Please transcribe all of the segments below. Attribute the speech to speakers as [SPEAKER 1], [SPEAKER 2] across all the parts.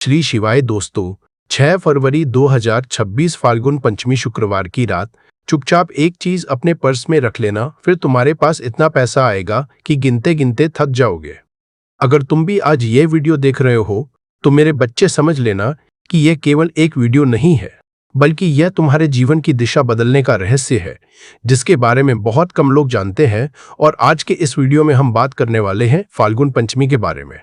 [SPEAKER 1] श्री शिवाय दोस्तों, 6 फरवरी 2026 फाल्गुन पंचमी शुक्रवार की रात चुपचाप एक चीज अपने पर्स में रख लेना, फिर तुम्हारे पास इतना पैसा आएगा कि गिनते गिनते थक जाओगे। अगर तुम भी आज ये वीडियो देख रहे हो तो मेरे बच्चे समझ लेना कि यह केवल एक वीडियो नहीं है, बल्कि यह तुम्हारे जीवन की दिशा बदलने का रहस्य है जिसके बारे में बहुत कम लोग जानते हैं। और आज के इस वीडियो में हम बात करने वाले हैं फाल्गुन पंचमी के बारे में।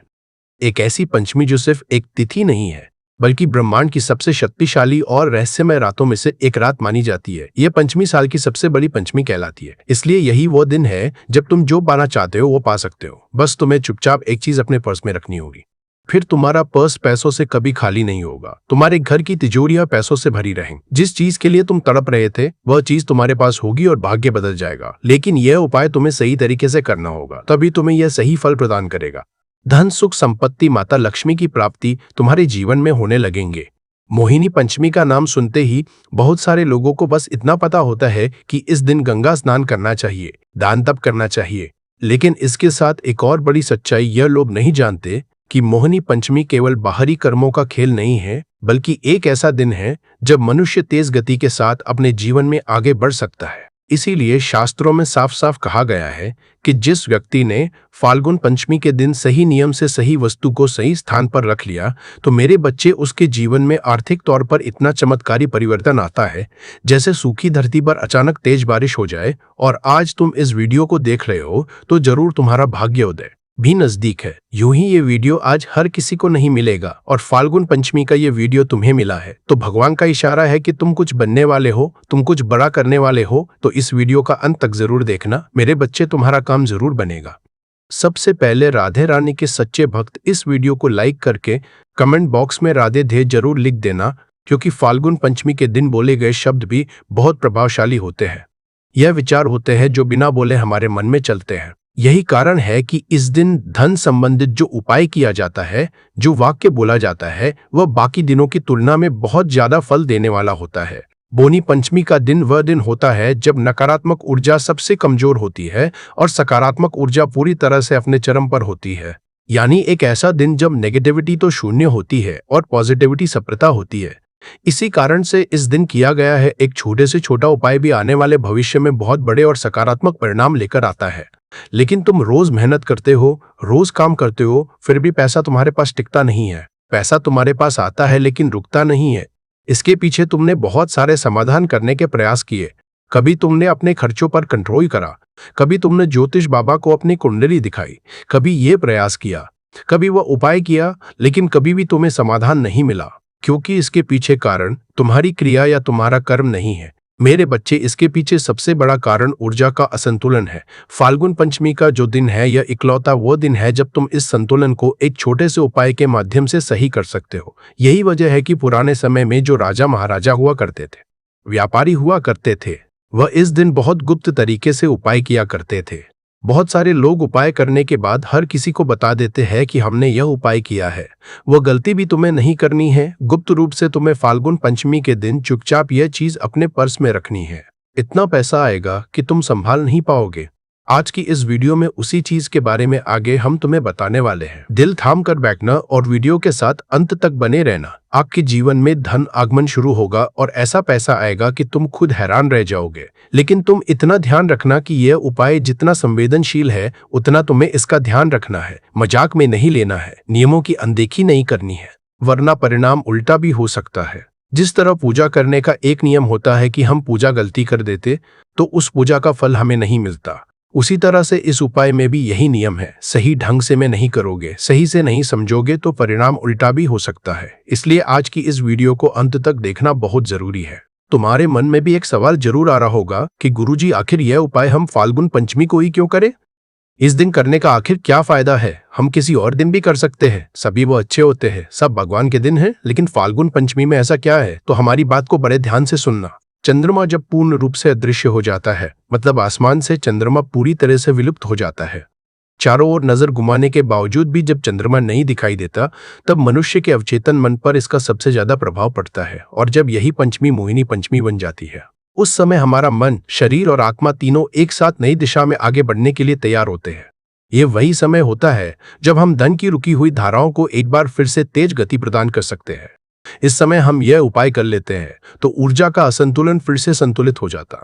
[SPEAKER 1] एक ऐसी पंचमी जो सिर्फ एक तिथि नहीं है, बल्कि ब्रह्मांड की सबसे शक्तिशाली और रहस्यमय रातों में से एक रात मानी जाती है। यह पंचमी साल की सबसे बड़ी पंचमी कहलाती है, इसलिए यही वो दिन है जब तुम जो पाना चाहते हो वो पा सकते हो। बस तुम्हें चुपचाप एक चीज अपने पर्स में रखनी होगी। फिर तुम्हारा पर्स पैसों से कभी खाली नहीं होगा। तुम्हारे घर की तिजोरियां पैसों से भरी रहेंगी। जिस चीज के लिए तुम तड़प रहे थे वह चीज तुम्हारे पास होगी और भाग्य बदल जाएगा। लेकिन यह उपाय तुम्हें सही तरीके से करना होगा, तभी तुम्हें यह सही फल प्रदान करेगा। धन, सुख, संपत्ति, माता लक्ष्मी की प्राप्ति तुम्हारे जीवन में होने लगेंगे। मोहिनी पंचमी का नाम सुनते ही बहुत सारे लोगों को बस इतना पता होता है कि इस दिन गंगा स्नान करना चाहिए, दान तप करना चाहिए। लेकिन इसके साथ एक और बड़ी सच्चाई यह लोग नहीं जानते कि मोहिनी पंचमी केवल बाहरी कर्मों का खेल नहीं है, बल्कि एक ऐसा दिन है जब मनुष्य तेज गति के साथ अपने जीवन में आगे बढ़ सकता है। इसीलिए शास्त्रों में साफ साफ कहा गया है कि जिस व्यक्ति ने फाल्गुन पंचमी के दिन सही नियम से सही वस्तु को सही स्थान पर रख लिया, तो मेरे बच्चे उसके जीवन में आर्थिक तौर पर इतना चमत्कारी परिवर्तन आता है जैसे सूखी धरती पर अचानक तेज बारिश हो जाए। और आज तुम इस वीडियो को देख रहे हो तो जरूर तुम्हारा भाग्योदय भी नजदीक है। यूं ही ये वीडियो आज हर किसी को नहीं मिलेगा, और फाल्गुन पंचमी का ये वीडियो तुम्हें मिला है तो भगवान का इशारा है कि तुम कुछ बनने वाले हो, तुम कुछ बड़ा करने वाले हो। तो इस वीडियो का अंत तक जरूर देखना मेरे बच्चे, तुम्हारा काम जरूर बनेगा। सबसे पहले राधे रानी के सच्चे भक्त इस वीडियो को लाइक करके कमेंट बॉक्स में राधे धे जरूर लिख देना, क्योंकि फाल्गुन पंचमी के दिन बोले गए शब्द भी बहुत प्रभावशाली होते हैं। यह विचार होते हैं जो बिना बोले हमारे मन में चलते हैं। यही कारण है कि इस दिन धन संबंधित जो उपाय किया जाता है, जो वाक्य बोला जाता है, वह बाकी दिनों की तुलना में बहुत ज्यादा फल देने वाला होता है। बोनी पंचमी का दिन वह दिन होता है जब नकारात्मक ऊर्जा सबसे कमजोर होती है और सकारात्मक ऊर्जा पूरी तरह से अपने चरम पर होती है। यानी एक ऐसा दिन जब नेगेटिविटी तो शून्य होती है और पॉजिटिविटी सप्रता होती है। इसी कारण से इस दिन किया गया है एक छोटे से छोटा उपाय भी आने वाले भविष्य में बहुत बड़े और सकारात्मक परिणाम लेकर आता है। लेकिन तुम रोज मेहनत करते हो, रोज काम करते हो, फिर भी पैसा तुम्हारे पास टिकता नहीं है। पैसा तुम्हारे पास आता है लेकिन रुकता नहीं है। इसके पीछे तुमने बहुत सारे समाधान करने के प्रयास किए। कभी तुमने अपने खर्चों पर कंट्रोल करा, कभी तुमने ज्योतिष बाबा को अपनी कुंडली दिखाई, कभी ये प्रयास किया, कभी वह उपाय किया, लेकिन कभी भी तुम्हें समाधान नहीं मिला, क्योंकि इसके पीछे कारण तुम्हारी क्रिया या तुम्हारा कर्म नहीं है। मेरे बच्चे, इसके पीछे सबसे बड़ा कारण ऊर्जा का असंतुलन है। फाल्गुन पंचमी का जो दिन है यह इकलौता वो दिन है जब तुम इस संतुलन को एक छोटे से उपाय के माध्यम से सही कर सकते हो। यही वजह है कि पुराने समय में जो राजा महाराजा हुआ करते थे, व्यापारी हुआ करते थे, वह इस दिन बहुत गुप्त तरीके से उपाय किया करते थे। बहुत सारे लोग उपाय करने के बाद हर किसी को बता देते हैं कि हमने यह उपाय किया है। वह गलती भी तुम्हें नहीं करनी है। गुप्त रूप से तुम्हें फाल्गुन पंचमी के दिन चुपचाप यह चीज अपने पर्स में रखनी है। इतना पैसा आएगा कि तुम संभाल नहीं पाओगे। आज की इस वीडियो में उसी चीज के बारे में आगे हम तुम्हें बताने वाले हैं। दिल थाम कर बैठना और वीडियो के साथ अंत तक बने रहना। आपके जीवन में धन आगमन शुरू होगा और ऐसा पैसा आएगा कि तुम खुद हैरान रह जाओगे। लेकिन तुम इतना ध्यान रखना कि यह उपाय जितना संवेदनशील है उतना तुम्हें इसका ध्यान रखना है। मजाक में नहीं लेना है, नियमों की अनदेखी नहीं करनी है, वरना परिणाम उल्टा भी हो सकता है। जिस तरह पूजा करने का एक नियम होता है कि हम पूजा गलती कर देते तो उस पूजा का फल हमें नहीं मिलता, उसी तरह से इस उपाय में भी यही नियम है। सही ढंग से में नहीं करोगे, सही से नहीं समझोगे तो परिणाम उल्टा भी हो सकता है। इसलिए आज की इस वीडियो को अंत तक देखना बहुत जरूरी है। तुम्हारे मन में भी एक सवाल जरूर आ रहा होगा कि गुरुजी, आखिर यह उपाय हम फाल्गुन पंचमी को ही क्यों करें? इस दिन करने का आखिर क्या फायदा है? हम किसी और दिन भी कर सकते हैं, सभी वो अच्छे होते हैं, सब भगवान के दिन हैं। लेकिन फाल्गुन पंचमी में ऐसा क्या है? तो हमारी बात को बड़े ध्यान से सुनना। चंद्रमा जब पूर्ण रूप से अदृश्य हो जाता है, मतलब आसमान से चंद्रमा पूरी तरह से विलुप्त हो जाता है, चारों ओर नजर घुमाने के बावजूद भी जब चंद्रमा नहीं दिखाई देता, तब मनुष्य के अवचेतन मन पर इसका सबसे ज्यादा प्रभाव पड़ता है। और जब यही पंचमी मोहिनी पंचमी बन जाती है, उस समय हमारा मन, शरीर और आत्मा तीनों एक साथ नई दिशा में आगे बढ़ने के लिए तैयार होते हैं। ये वही समय होता है जब हम धन की रुकी हुई धाराओं को एक बार फिर से तेज गति प्रदान कर सकते हैं। इस समय हम यह उपाय कर लेते हैं तो ऊर्जा का असंतुलन फिर से संतुलित हो जाता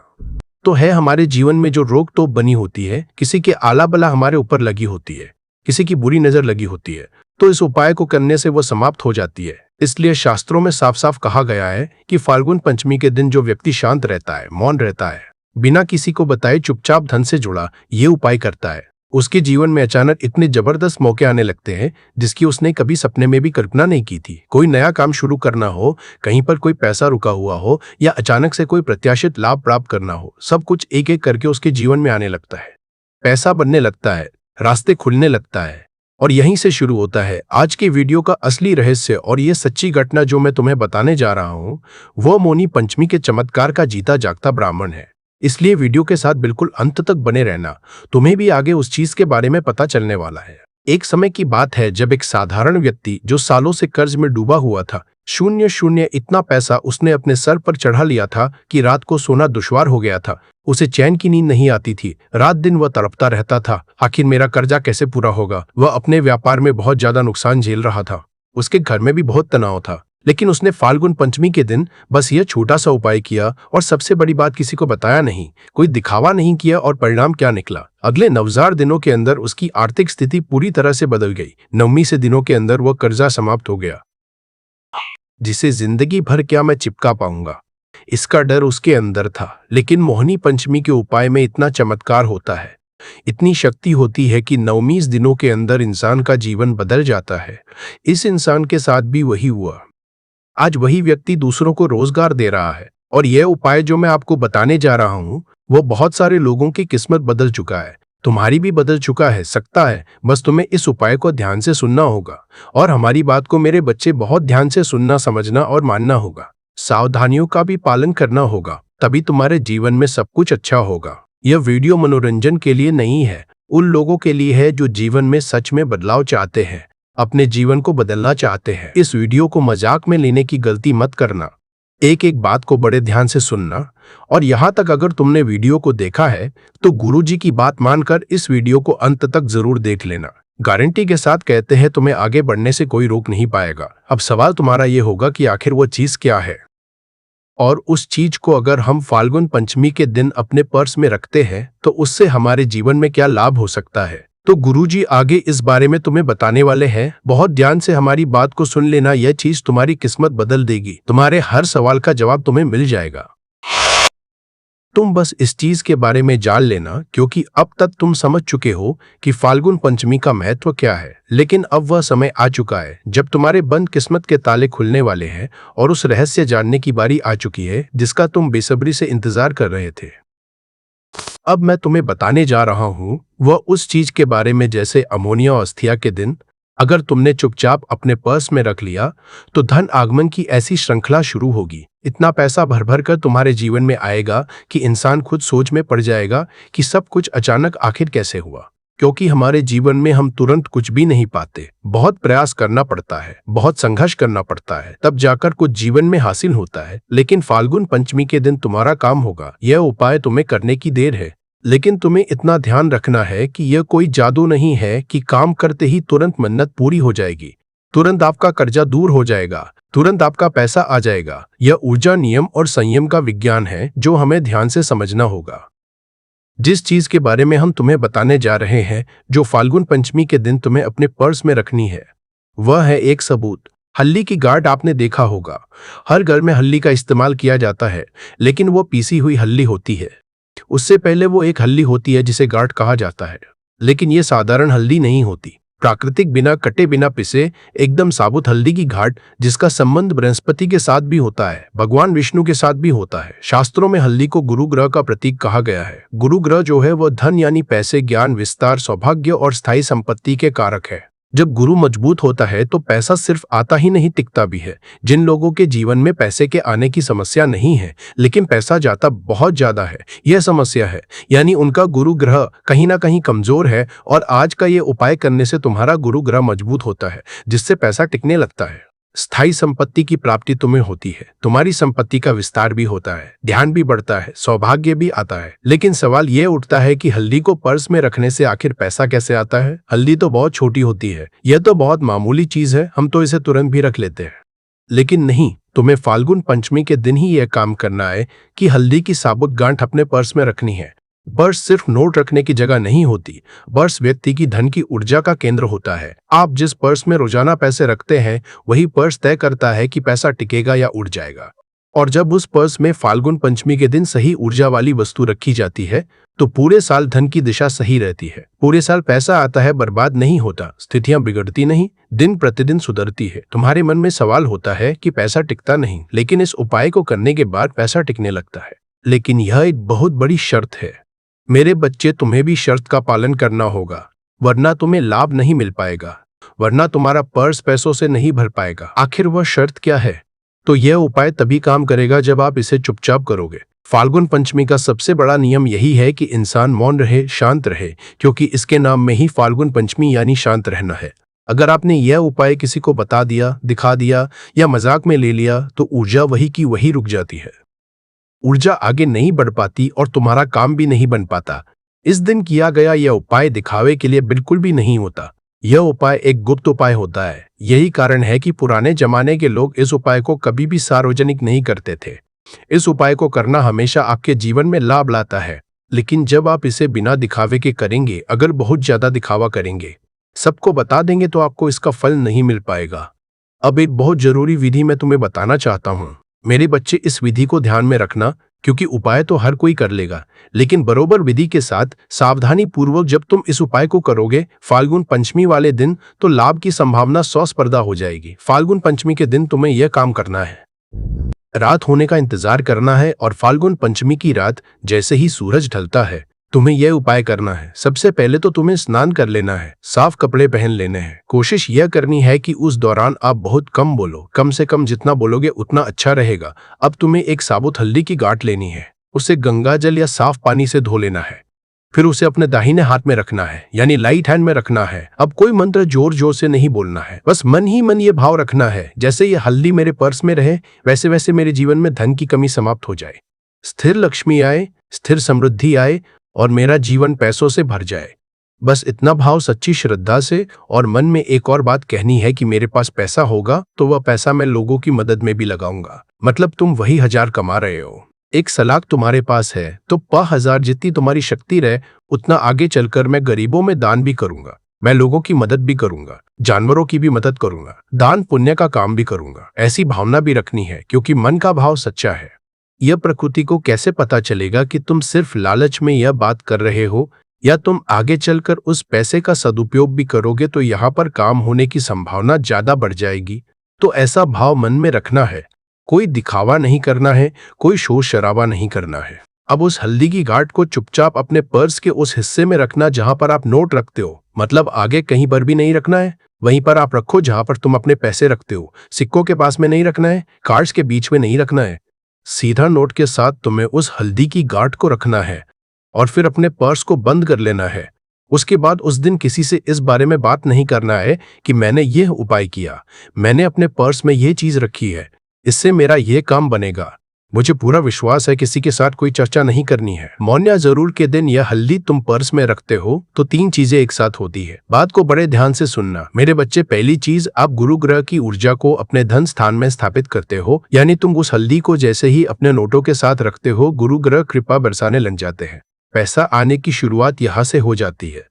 [SPEAKER 1] तो है। हमारे जीवन में जो रोक टोक बनी होती है, किसी के आला बला हमारे ऊपर लगी होती है, किसी की बुरी नजर लगी होती है, तो इस उपाय को करने से वो समाप्त हो जाती है। इसलिए शास्त्रों में साफ साफ कहा गया है कि फाल्गुन पंचमी के दिन जो व्यक्ति शांत रहता है, मौन रहता है, बिना किसी को बताए चुपचाप धन से जुड़ा ये उपाय करता है, उसके जीवन में अचानक इतने जबरदस्त मौके आने लगते हैं जिसकी उसने कभी सपने में भी कल्पना नहीं की थी। कोई नया काम शुरू करना हो, कहीं पर कोई पैसा रुका हुआ हो या अचानक से कोई प्रत्याशित लाभ प्राप्त करना हो, सब कुछ एक एक करके उसके जीवन में आने लगता है। पैसा बनने लगता है, रास्ते खुलने लगता है। और यहीं से शुरू होता है आज के वीडियो का असली रहस्य। और ये सच्ची घटना जो मैं तुम्हें बताने जा रहा हूँ वो मौनी पंचमी के चमत्कार का जीता जागता ब्राह्मण है। इसलिए वीडियो के साथ बिल्कुल अंत तक बने रहना, तुम्हें भी आगे उस चीज के बारे में पता चलने वाला है। एक समय की बात है जब एक साधारण व्यक्ति जो सालों से कर्ज में डूबा हुआ था, शून्य शून्य इतना पैसा उसने अपने सर पर चढ़ा लिया था कि रात को सोना दुश्वार हो गया था। उसे चैन की नींद नहीं आती थी, रात दिन वह तड़पता रहता था, आखिर मेरा कर्जा कैसे पूरा होगा। वह अपने व्यापार में बहुत ज्यादा नुकसान झेल रहा था, उसके घर में भी बहुत तनाव था। लेकिन उसने फाल्गुन पंचमी के दिन बस यह छोटा सा उपाय किया और सबसे बड़ी बात, किसी को बताया नहीं, कोई दिखावा नहीं किया। और परिणाम क्या निकला? अगले 9000 दिनों के अंदर उसकी आर्थिक स्थिति पूरी तरह से बदल गई। 9 से दिनों के अंदर वह कर्जा समाप्त हो गया, जिसे जिंदगी भर क्या मैं चिपका पाऊंगा, इसका डर उसके अंदर था। लेकिन मोहिनी पंचमी के उपाय में इतना चमत्कार होता है, इतनी शक्ति होती है कि 19 दिनों के अंदर इंसान का जीवन बदल जाता है। इस इंसान के साथ भी वही हुआ। आज वही व्यक्ति दूसरों को रोजगार दे रहा है और यह उपाय जो मैं आपको बताने जा रहा हूं वो बहुत सारे लोगों की किस्मत बदल चुका है, तुम्हारी भी बदल चुका है सकता है। बस तुम्हें इस उपाय को ध्यान से सुनना होगा और हमारी बात को मेरे बच्चे बहुत ध्यान से सुनना, समझना और मानना होगा। सावधानियों का भी पालन करना होगा, तभी तुम्हारे जीवन में सब कुछ अच्छा होगा। यह वीडियो मनोरंजन के लिए नहीं है, उन लोगों के लिए है जो जीवन में सच में बदलाव चाहते हैं, अपने जीवन को बदलना चाहते हैं। इस वीडियो को मजाक में लेने की गलती मत करना, एक एक बात को बड़े ध्यान से सुनना। और यहाँ तक अगर तुमने वीडियो को देखा है तो गुरुजी की बात मानकर इस वीडियो को अंत तक जरूर देख लेना। गारंटी के साथ कहते हैं तुम्हें आगे बढ़ने से कोई रोक नहीं पाएगा। अब सवाल तुम्हारा ये होगा कि आखिर वो चीज क्या है, और उस चीज को अगर हम फाल्गुन पंचमी के दिन अपने पर्स में रखते हैं तो उससे हमारे जीवन में क्या लाभ हो सकता है। तो गुरुजी आगे इस बारे में तुम्हें बताने वाले हैं। बहुत ध्यान से हमारी बात को सुन लेना, यह चीज तुम्हारी किस्मत बदल देगी। तुम्हारे हर सवाल का जवाब तुम्हें मिल जाएगा। तुम बस इस चीज के बारे में जान लेना क्योंकि अब तक तुम समझ चुके हो कि फाल्गुन पंचमी का महत्व क्या है। लेकिन अब वह समय आ चुका है जब तुम्हारे बंद किस्मत के ताले खुलने वाले हैं और उस रहस्य जानने की बारी आ चुकी है जिसका तुम बेसब्री से इंतजार कर रहे थे। अब मैं तुम्हें बताने जा रहा हूं वह उस चीज के बारे में जैसे अमोनिया अस्थायी के दिन अगर तुमने चुपचाप अपने पर्स में रख लिया तो धन आगमन की ऐसी श्रृंखला शुरू होगी। इतना पैसा भर भर कर तुम्हारे जीवन में आएगा कि इंसान खुद सोच में पड़ जाएगा कि सब कुछ अचानक आखिर कैसे हुआ। क्योंकि हमारे जीवन में हम तुरंत कुछ भी नहीं पाते, बहुत प्रयास करना पड़ता है, बहुत संघर्ष करना पड़ता है, तब जाकर कुछ जीवन में हासिल होता है। लेकिन फाल्गुन पंचमी के दिन तुम्हारा काम होगा। यह उपाय तुम्हें करने की देर है, लेकिन तुम्हें इतना ध्यान रखना है कि यह कोई जादू नहीं है कि काम करते ही तुरंत मन्नत पूरी हो जाएगी, तुरंत आपका कर्जा दूर हो जाएगा, तुरंत आपका पैसा आ जाएगा। यह ऊर्जा, नियम और संयम का विज्ञान है जो हमें ध्यान से समझना होगा। जिस चीज के बारे में हम तुम्हें बताने जा रहे हैं जो फाल्गुन पंचमी के दिन तुम्हें अपने पर्स में रखनी है, वह है एक सबूत। हल्दी की गांठ आपने देखा होगा, हर घर में हल्दी का इस्तेमाल किया जाता है, लेकिन वो पीसी हुई हल्दी होती है। उससे पहले वो एक हल्दी होती है जिसे गांठ कहा जाता है। लेकिन ये साधारण हल्दी नहीं होती, प्राकृतिक, बिना कटे, बिना पिसे, एकदम साबुत हल्दी की घाट जिसका संबंध बृहस्पति के साथ भी होता है, भगवान विष्णु के साथ भी होता है। शास्त्रों में हल्दी को गुरु ग्रह का प्रतीक कहा गया है। गुरु ग्रह जो है वह धन यानी पैसे, ज्ञान, विस्तार, सौभाग्य और स्थायी संपत्ति के कारक है। जब गुरु मजबूत होता है तो पैसा सिर्फ आता ही नहीं, टिकता भी है। जिन लोगों के जीवन में पैसे के आने की समस्या नहीं है लेकिन पैसा जाता बहुत ज्यादा है, यह समस्या है, यानी उनका गुरु ग्रह कहीं ना कहीं कमजोर है। और आज का ये उपाय करने से तुम्हारा गुरु ग्रह मजबूत होता है जिससे पैसा टिकने लगता है। स्थायी संपत्ति की प्राप्ति तुम्हें होती है, तुम्हारी संपत्ति का विस्तार भी होता है, ध्यान भी बढ़ता है, सौभाग्य भी आता है। लेकिन सवाल यह उठता है कि हल्दी को पर्स में रखने से आखिर पैसा कैसे आता है? हल्दी तो बहुत छोटी होती है, यह तो बहुत मामूली चीज है, हम तो इसे तुरंत भी रख लेते हैं। लेकिन नहीं, तुम्हें फाल्गुन पंचमी के दिन ही यह काम करना है कि हल्दी की साबुत गांठ अपने पर्स में रखनी है। पर्स सिर्फ नोट रखने की जगह नहीं होती, पर्स व्यक्ति की धन की ऊर्जा का केंद्र होता है। आप जिस पर्स में रोजाना पैसे रखते हैं, वही पर्स तय करता है कि पैसा टिकेगा या उड़ जाएगा। और जब उस पर्स में फाल्गुन पंचमी के दिन सही ऊर्जा वाली वस्तु रखी जाती है, तो पूरे साल धन की दिशा सही रहती है। पूरे साल पैसा आता है, बर्बाद नहीं होता, स्थितियां बिगड़ती नहीं, दिन प्रतिदिन सुधरती है। तुम्हारे मन में सवाल होता है कि पैसा टिकता नहीं, लेकिन इस उपाय को करने के बाद पैसा टिकने लगता है। लेकिन यह एक बहुत बड़ी शर्त है मेरे बच्चे, तुम्हें भी शर्त का पालन करना होगा, वरना तुम्हें लाभ नहीं मिल पाएगा, वरना तुम्हारा पर्स पैसों से नहीं भर पाएगा। आखिर वह शर्त क्या है? तो यह उपाय तभी काम करेगा जब आप इसे चुपचाप करोगे। फाल्गुन पंचमी का सबसे बड़ा नियम यही है कि इंसान मौन रहे, शांत रहे, क्योंकि इसके नाम में ही फाल्गुन पंचमी यानी शांत रहना है। अगर आपने यह उपाय किसी को बता दिया, दिखा दिया या मजाक में ले लिया, तो ऊर्जा वही की वही रुक जाती है। ऊर्जा आगे नहीं बढ़ पाती और तुम्हारा काम भी नहीं बन पाता। इस दिन किया गया यह उपाय दिखावे के लिए बिल्कुल भी नहीं होता। यह उपाय एक गुप्त उपाय होता है। यही कारण है कि पुराने जमाने के लोग इस उपाय को कभी भी सार्वजनिक नहीं करते थे। इस उपाय को करना हमेशा आपके जीवन में लाभ लाता है, लेकिन जब आप इसे बिना दिखावे के करेंगे, अगर बहुत ज्यादा दिखावा करेंगे, सबको बता देंगे, तो आपको इसका फल नहीं मिल पाएगा। अब एक बहुत जरूरी विधि मैं तुम्हें बताना चाहता हूँ। मेरे बच्चे, इस विधि को ध्यान में रखना, क्योंकि उपाय तो हर कोई कर लेगा, लेकिन बरोबर विधि के साथ सावधानी पूर्वक जब तुम इस उपाय को करोगे फाल्गुन पंचमी वाले दिन, तो लाभ की संभावना 100% हो जाएगी। फाल्गुन पंचमी के दिन तुम्हें यह काम करना है, रात होने का इंतजार करना है, और फाल्गुन पंचमी की रात जैसे ही सूरज ढलता है, तुम्हें यह उपाय करना है। सबसे पहले तो तुम्हें स्नान कर लेना है, साफ कपड़े पहन लेने हैं। कोशिश यह करनी है कि उस दौरान आप बहुत कम बोलो, कम से कम जितना बोलोगे उतना अच्छा रहेगा। अब तुम्हें एक साबुत हल्दी की गांठ लेनी है, उसे गंगा जल या साफ पानी से धो लेना है, फिर उसे अपने दाहिने हाथ में रखना है, यानी राइट हैंड में रखना है। अब कोई मंत्र जोर जोर से नहीं बोलना है, बस मन ही मन ये भाव रखना है, जैसे ये हल्दी मेरे पर्स में रहे, वैसे वैसे मेरे जीवन में धन की कमी समाप्त हो जाए, स्थिर लक्ष्मी आए, स्थिर समृद्धि आए, और मेरा जीवन पैसों से भर जाए। बस इतना भाव सच्ची श्रद्धा से। और मन में एक और बात कहनी है कि मेरे पास पैसा होगा तो वह पैसा मैं लोगों की मदद में भी लगाऊंगा। मतलब तुम वही 1000 कमा रहे हो, 1 लाख तुम्हारे पास है, तो 1000 जितनी तुम्हारी शक्ति रहे, उतना आगे चलकर मैं गरीबों में दान भी करूंगा, मैं लोगों की मदद भी करूंगा, जानवरों की भी मदद करूंगा, दान पुण्य का काम भी करूंगा। ऐसी भावना भी रखनी है, क्योंकि मन का भाव सच्चा है। यह प्रकृति को कैसे पता चलेगा कि तुम सिर्फ लालच में यह बात कर रहे हो, या तुम आगे चलकर उस पैसे का सदुपयोग भी करोगे, तो यहाँ पर काम होने की संभावना ज्यादा बढ़ जाएगी। तो ऐसा भाव मन में रखना है, कोई दिखावा नहीं करना है, कोई शोर शराबा नहीं करना है। अब उस हल्दी की गांठ को चुपचाप अपने पर्स के उस हिस्से में रखना जहां पर आप नोट रखते हो, मतलब आगे कहीं पर भी नहीं रखना है, वहीं पर आप रखो जहां पर तुम अपने पैसे रखते हो। सिक्कों के पास में नहीं रखना है, कार्ड्स के बीच में नहीं रखना है, सीधा नोट के साथ तुम्हें उस हल्दी की गांठ को रखना है, और फिर अपने पर्स को बंद कर लेना है। उसके बाद उस दिन किसी से इस बारे में बात नहीं करना है कि मैंने यह उपाय किया, मैंने अपने पर्स में यह चीज रखी है, इससे मेरा यह काम बनेगा। मुझे पूरा विश्वास है, किसी के साथ कोई चर्चा नहीं करनी है। मौन्या जरूर के दिन यह हल्दी तुम पर्स में रखते हो तो 3 चीजें एक साथ होती है। बात को बड़े ध्यान से सुनना मेरे बच्चे। पहली चीज, आप गुरु ग्रह की ऊर्जा को अपने धन स्थान में स्थापित करते हो, यानी तुम उस हल्दी को जैसे ही अपने नोटों के साथ रखते हो, गुरु ग्रह कृपा बरसाने लग जाते हैं, पैसा आने की शुरुआत यहाँ से हो जाती है।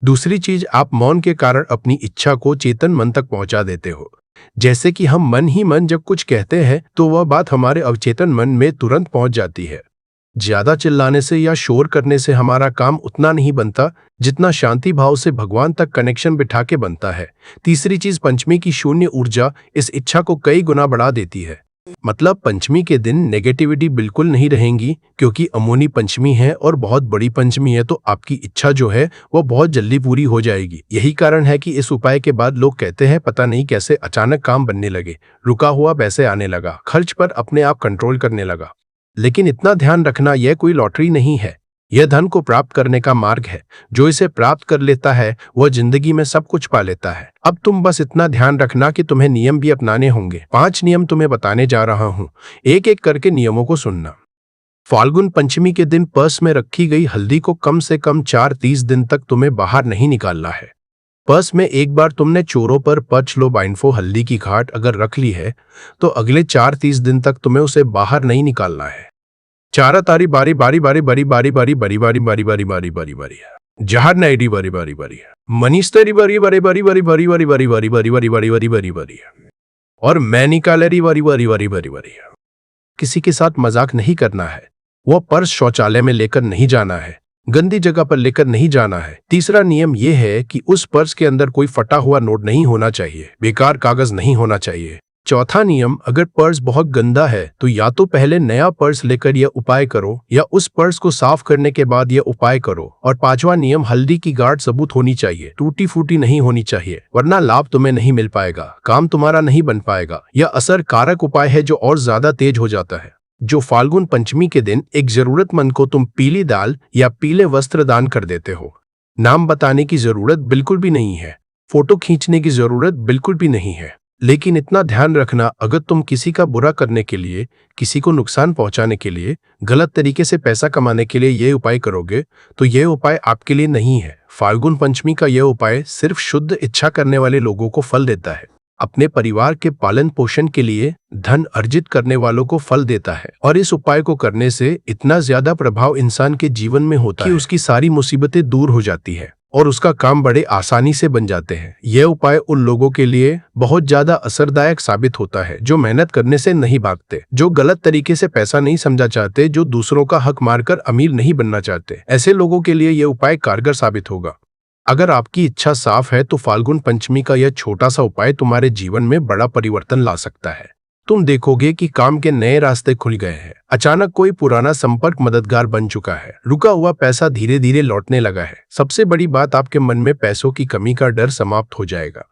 [SPEAKER 1] दूसरी चीज, आप मौन के कारण अपनी इच्छा को चेतन मन तक पहुंचा देते हो। जैसे कि हम मन ही मन जब कुछ कहते हैं तो वह बात हमारे अवचेतन मन में तुरंत पहुंच जाती है। ज्यादा चिल्लाने से या शोर करने से हमारा काम उतना नहीं बनता जितना शांति भाव से भगवान तक कनेक्शन बिठा के बनता है। तीसरी चीज, पंचमी की शून्य ऊर्जा इस इच्छा को कई गुना बढ़ा देती है। मतलब पंचमी के दिन नेगेटिविटी बिल्कुल नहीं रहेंगी, क्योंकि अमोनी पंचमी है और बहुत बड़ी पंचमी है, तो आपकी इच्छा जो है वो बहुत जल्दी पूरी हो जाएगी। यही कारण है कि इस उपाय के बाद लोग कहते हैं पता नहीं कैसे अचानक काम बनने लगे, रुका हुआ पैसे आने लगा, खर्च पर अपने आप कंट्रोल करने लगा। लेकिन इतना ध्यान रखना, यह कोई लॉटरी नहीं है, यह धन को प्राप्त करने का मार्ग है। जो इसे प्राप्त कर लेता है वह जिंदगी में सब कुछ पा लेता है। अब तुम बस इतना ध्यान रखना कि तुम्हें नियम भी अपनाने होंगे। 5 नियम तुम्हें बताने जा रहा हूँ, एक एक करके नियमों को सुनना। फाल्गुन पंचमी के दिन पर्स में रखी गई हल्दी को कम से कम 4-30 दिन तक तुम्हें बाहर नहीं निकालना है। पर्स में एक बार तुमने चोरों पर पच लो बाइंफो हल्दी की घाट अगर रख ली है तो अगले 4-30 दिन तक तुम्हें उसे बाहर नहीं निकालना है। चारा तारी बारी बारी बारी बारी बारी बारी बारी बारी बारी बारी बारी बारी बारी जहर नाइडी बारी बारी बारी मनीष तेरी बारी बारी बारी बारी बारी बारी बारी बारी बारी बारी बारी बारी बारी बारी और मैं निकालेरी बारी बारी बारी बारी बारी। किसी के साथ मजाक नहीं करना है। वह पर्स शौचालय में लेकर नहीं जाना है, गंदी जगह पर लेकर नहीं जाना है। तीसरा नियम यह है कि उस पर्स के अंदर कोई फटा हुआ नोट नहीं होना चाहिए, बेकार कागज नहीं होना चाहिए। चौथा नियम, अगर पर्स बहुत गंदा है तो या तो पहले नया पर्स लेकर यह उपाय करो या उस पर्स को साफ करने के बाद यह उपाय करो। और 5वां नियम, हल्दी की गांठ सबूत होनी चाहिए, टूटी फूटी नहीं होनी चाहिए, वरना लाभ तुम्हें नहीं मिल पाएगा, काम तुम्हारा नहीं बन पाएगा। यह असर कारक उपाय है जो और ज्यादा तेज हो जाता है। जो फाल्गुन पंचमी के दिन एक जरूरतमंद को तुम पीली दाल या पीले वस्त्र दान कर देते हो। नाम बताने की जरूरत बिल्कुल भी नहीं है, फोटो खींचने की जरूरत बिल्कुल भी नहीं है, लेकिन इतना ध्यान रखना, अगर तुम किसी का बुरा करने के लिए, किसी को नुकसान पहुंचाने के लिए, गलत तरीके से पैसा कमाने के लिए ये उपाय करोगे तो यह उपाय आपके लिए नहीं है। फाल्गुन पंचमी का यह उपाय सिर्फ शुद्ध इच्छा करने वाले लोगों को फल देता है, अपने परिवार के पालन पोषण के लिए धन अर्जित करने वालों को फल देता है। और इस उपाय को करने से इतना ज्यादा प्रभाव इंसान के जीवन में होता है कि उसकी सारी मुसीबतें दूर हो जाती है और उसका काम बड़े आसानी से बन जाते हैं। यह उपाय उन लोगों के लिए बहुत ज्यादा असरदायक साबित होता है जो मेहनत करने से नहीं भागते, जो गलत तरीके से पैसा नहीं समझा चाहते, जो दूसरों का हक मारकर अमीर नहीं बनना चाहते। ऐसे लोगों के लिए यह उपाय कारगर साबित होगा। अगर आपकी इच्छा साफ है तो फाल्गुन पंचमी का यह छोटा सा उपाय तुम्हारे जीवन में बड़ा परिवर्तन ला सकता है। तुम देखोगे कि काम के नए रास्ते खुल गए हैं, अचानक कोई पुराना संपर्क मददगार बन चुका है, रुका हुआ पैसा धीरे धीरे लौटने लगा है। सबसे बड़ी बात, आपके मन में पैसों की कमी का डर समाप्त हो जाएगा,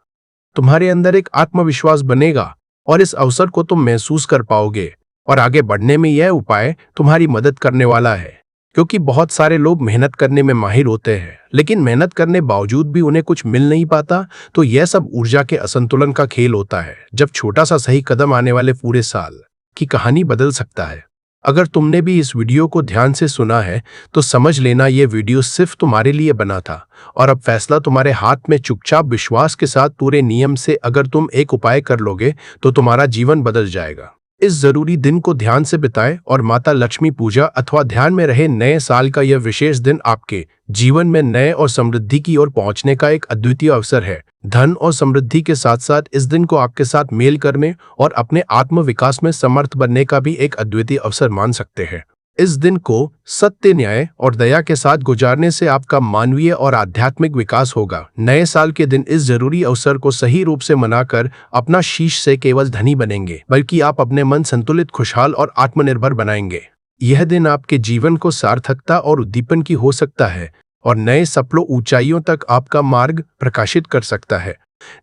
[SPEAKER 1] तुम्हारे अंदर एक आत्मविश्वास बनेगा और इस अवसर को तुम महसूस कर पाओगे। और आगे बढ़ने में यह उपाय तुम्हारी मदद करने वाला है, क्योंकि बहुत सारे लोग मेहनत करने में माहिर होते हैं लेकिन मेहनत करने बावजूद भी उन्हें कुछ मिल नहीं पाता। तो यह सब ऊर्जा के असंतुलन का खेल होता है। जब छोटा सा सही कदम आने वाले पूरे साल की कहानी बदल सकता है। अगर तुमने भी इस वीडियो को ध्यान से सुना है तो समझ लेना यह वीडियो सिर्फ तुम्हारे लिए बना था और अब फैसला तुम्हारे हाथ में। चुपचाप विश्वास के साथ पूरे नियम से अगर तुम एक उपाय कर लोगे तो तुम्हारा जीवन बदल जाएगा। इस जरूरी दिन को ध्यान से बिताएं और माता लक्ष्मी पूजा अथवा ध्यान में रहे। नए साल का यह विशेष दिन आपके जीवन में नए और समृद्धि की ओर पहुंचने का एक अद्वितीय अवसर है। धन और समृद्धि के साथ साथ इस दिन को आपके साथ मेल करने और अपने आत्म विकास में समर्थ बनने का भी एक अद्वितीय अवसर मान सकते हैं। इस दिन को सत्य, न्याय और दया के साथ गुजारने से आपका मानवीय और आध्यात्मिक विकास होगा। नए साल के दिन इस जरूरी अवसर को सही रूप से मनाकर अपना शीश से केवल धनी बनेंगे, बल्कि आप अपने मन संतुलित, खुशहाल और आत्मनिर्भर बनाएंगे। यह दिन आपके जीवन को सार्थकता और उद्दीपन की हो सकता है और नए सपनों, ऊंचाइयों तक आपका मार्ग प्रकाशित कर सकता है।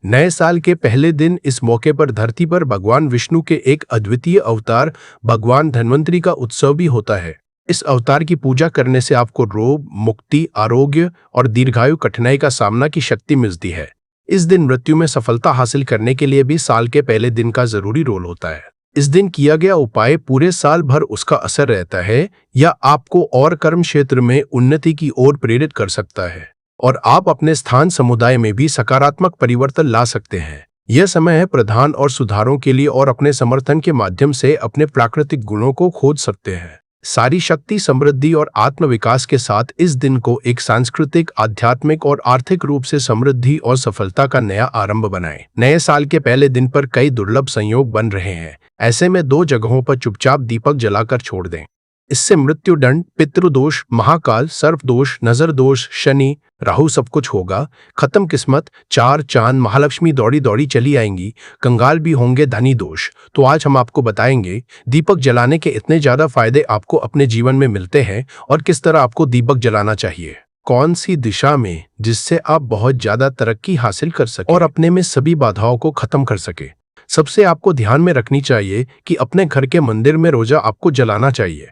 [SPEAKER 1] नए साल के पहले दिन इस मौके पर धरती पर भगवान विष्णु के एक अद्वितीय अवतार भगवान धन्वंतरी का उत्सव भी होता है। इस अवतार की पूजा करने से आपको रोग मुक्ति, आरोग्य और दीर्घायु, कठिनाई का सामना की शक्ति मिलती है। इस दिन मृत्यु में सफलता हासिल करने के लिए भी साल के पहले दिन का जरूरी रोल होता है। इस दिन किया गया उपाय पूरे साल भर उसका असर रहता है या आपको और कर्म क्षेत्र में उन्नति की ओर प्रेरित कर सकता है और आप अपने स्थान समुदाय में भी सकारात्मक परिवर्तन ला सकते हैं। यह समय है प्रधान और सुधारों के लिए और अपने समर्थन के माध्यम से अपने प्राकृतिक गुणों को खोज सकते हैं। सारी शक्ति, समृद्धि और आत्मविकास के साथ इस दिन को एक सांस्कृतिक, आध्यात्मिक और आर्थिक रूप से समृद्धि और सफलता का नया आरंभ बनाएं। नए साल के पहले दिन पर कई दुर्लभ संयोग बन रहे हैं। ऐसे में 2 जगहों पर चुपचाप दीपक जलाकर छोड़ दें। इससे मृत्यु दंड, पितृदोष, महाकाल, सर्प दोष, नजर दोष, शनि, राहु सब कुछ होगा खत्म। किस्मत, 4 चांद, महालक्ष्मी दौड़ी दौड़ी चली आएंगी, कंगाल भी होंगे धनी दोष। तो आज हम आपको बताएंगे दीपक जलाने के इतने ज्यादा फायदे आपको अपने जीवन में मिलते हैं और किस तरह आपको दीपक जलाना चाहिए, कौन सी दिशा में, जिससे आप बहुत ज्यादा तरक्की हासिल कर सके और अपने में सभी बाधाओं को खत्म कर सके। सबसे आपको ध्यान में रखनी चाहिए कि अपने घर के मंदिर में रोजा आपको जलाना चाहिए।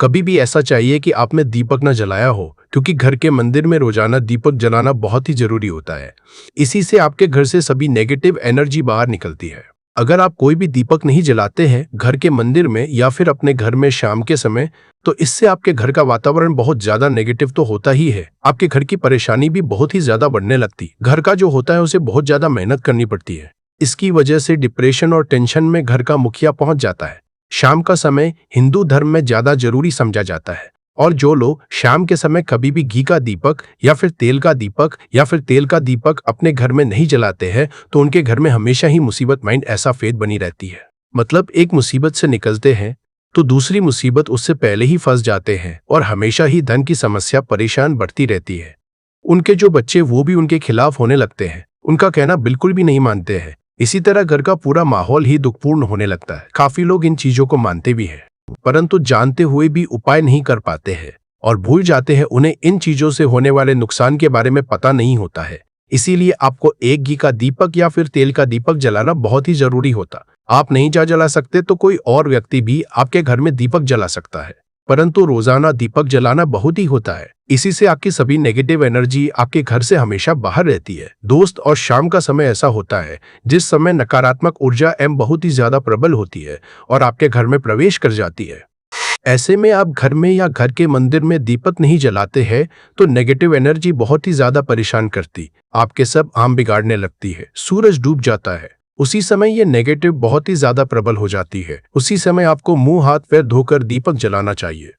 [SPEAKER 1] कभी भी ऐसा चाहिए कि आपने दीपक न जलाया हो, क्योंकि घर के मंदिर में रोजाना दीपक जलाना बहुत ही जरूरी होता है। इसी से आपके घर से सभी नेगेटिव एनर्जी बाहर निकलती है। अगर आप कोई भी दीपक नहीं जलाते हैं घर के मंदिर में या फिर अपने घर में शाम के समय, तो इससे आपके घर का वातावरण बहुत ज्यादा नेगेटिव तो होता ही है। आपके घर की परेशानी भी बहुत ही ज्यादा बढ़ने लगती। घर का जो होता है उसे बहुत ज्यादा मेहनत करनी पड़ती है। इसकी वजह से डिप्रेशन और टेंशन में घर का मुखिया पहुंच जाता है। शाम का समय हिंदू धर्म में ज्यादा जरूरी समझा जाता है, और जो लोग शाम के समय कभी भी घी का दीपक या फिर तेल का दीपक अपने घर में नहीं जलाते हैं, तो उनके घर में हमेशा ही मुसीबत माइंड ऐसा फेद बनी रहती है। मतलब एक मुसीबत से निकलते हैं तो दूसरी मुसीबत उससे पहले ही फंस जाते हैं, और हमेशा ही धन की समस्या परेशान बढ़ती रहती है। उनके जो बच्चे वो भी उनके खिलाफ होने लगते हैं, उनका कहना बिल्कुल भी नहीं मानते हैं। इसी तरह घर का पूरा माहौल ही दुखपूर्ण होने लगता है। काफी लोग इन चीजों को मानते भी हैं, परंतु जानते हुए भी उपाय नहीं कर पाते हैं और भूल जाते हैं। उन्हें इन चीजों से होने वाले नुकसान के बारे में पता नहीं होता है। इसीलिए आपको एक घी का दीपक या फिर तेल का दीपक जलाना बहुत ही जरूरी होता। आप नहीं जला सकते तो कोई और व्यक्ति भी आपके घर में दीपक जला सकता है, परंतु रोजाना दीपक जलाना बहुत ही होता है। इसी से आपकी सभी नेगेटिव एनर्जी आपके घर से हमेशा बाहर रहती है। दोस्त, और शाम का समय ऐसा होता है जिस समय नकारात्मक ऊर्जा बहुत ही ज्यादा प्रबल होती है और आपके घर में प्रवेश कर जाती है। ऐसे में आप घर में या घर के मंदिर में दीपक नहीं जलाते हैं तो नेगेटिव एनर्जी बहुत ही ज्यादा परेशान करती, आपके सब आम बिगाड़ने लगती है। सूरज डूब जाता है, उसी समय ये नेगेटिव बहुत ही ज्यादा प्रबल हो जाती है। उसी समय आपको मुंह हाथ पैर धोकर दीपक जलाना चाहिए।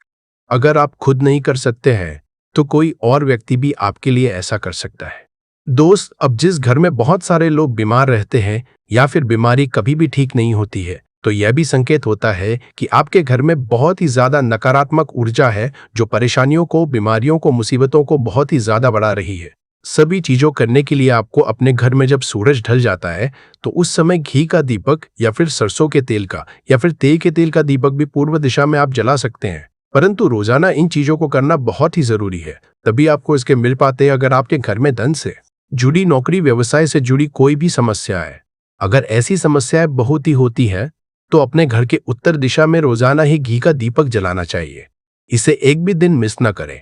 [SPEAKER 1] अगर आप खुद नहीं कर सकते हैं तो कोई और व्यक्ति भी आपके लिए ऐसा कर सकता है। दोस्त, अब जिस घर में बहुत सारे लोग बीमार रहते हैं या फिर बीमारी कभी भी ठीक नहीं होती है, तो यह भी संकेत होता है कि आपके घर में बहुत ही ज्यादा नकारात्मक ऊर्जा है, जो परेशानियों को, बीमारियों को, मुसीबतों को बहुत ही ज्यादा बढ़ा रही है। सभी चीजों करने के लिए आपको अपने घर में जब सूरज ढल जाता है तो उस समय घी का दीपक या फिर सरसों के तेल का या फिर तेल के तेल का दीपक भी पूर्व दिशा में आप जला सकते हैं। परंतु रोजाना इन चीजों को करना बहुत ही जरूरी है, तभी आपको इसके मिल पाते हैं। अगर आपके घर में धन से जुड़ी, नौकरी व्यवसाय से जुड़ी कोई भी समस्या है, अगर ऐसी समस्याएं बहुत ही होती है, तो अपने घर के उत्तर दिशा में रोजाना ही घी का दीपक जलाना चाहिए। इसे एक भी दिन मिस न करें।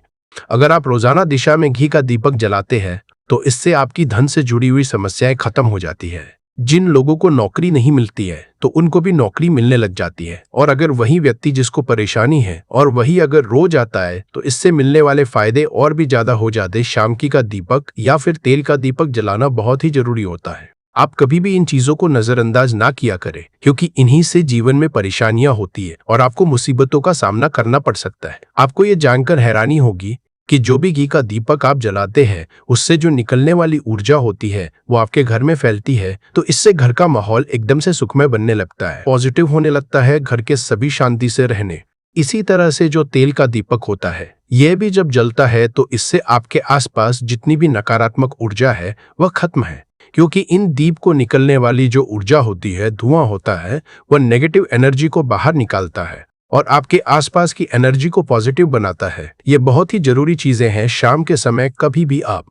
[SPEAKER 1] अगर आप रोजाना दिशा में घी का दीपक जलाते हैं तो इससे आपकी धन से जुड़ी हुई समस्याएं खत्म हो जाती है। जिन लोगों को नौकरी नहीं मिलती है तो उनको भी नौकरी मिलने लग जाती है, और अगर वही व्यक्ति जिसको परेशानी है और वही अगर रोज आता है तो इससे मिलने वाले फायदे और भी ज्यादा हो जाते। शाम की का दीपक या फिर तेल का दीपक जलाना बहुत ही जरूरी होता है। आप कभी भी इन चीजों को नजरअंदाज ना किया करें, क्योंकि इन्हीं से जीवन में परेशानियां होती है और आपको मुसीबतों का सामना करना पड़ सकता है। आपको ये जानकर हैरानी होगी कि जो भी घी का दीपक आप जलाते हैं उससे जो निकलने वाली ऊर्जा होती है वो आपके घर में फैलती है, तो इससे घर का माहौल एकदम से सुखमय बनने लगता है, पॉजिटिव होने लगता है, घर के सभी शांति से रहने। इसी तरह से जो तेल का दीपक होता है, यह भी जब जलता है तो इससे आपके आसपास जितनी भी नकारात्मक ऊर्जा है वह खत्म है, क्योंकि इन दीप को निकलने वाली जो ऊर्जा होती है, धुआं होता है, वह नेगेटिव एनर्जी को बाहर निकालता है और आपके आसपास की एनर्जी को पॉजिटिव बनाता है। ये बहुत ही जरूरी चीजें हैं। शाम के समय कभी भी आप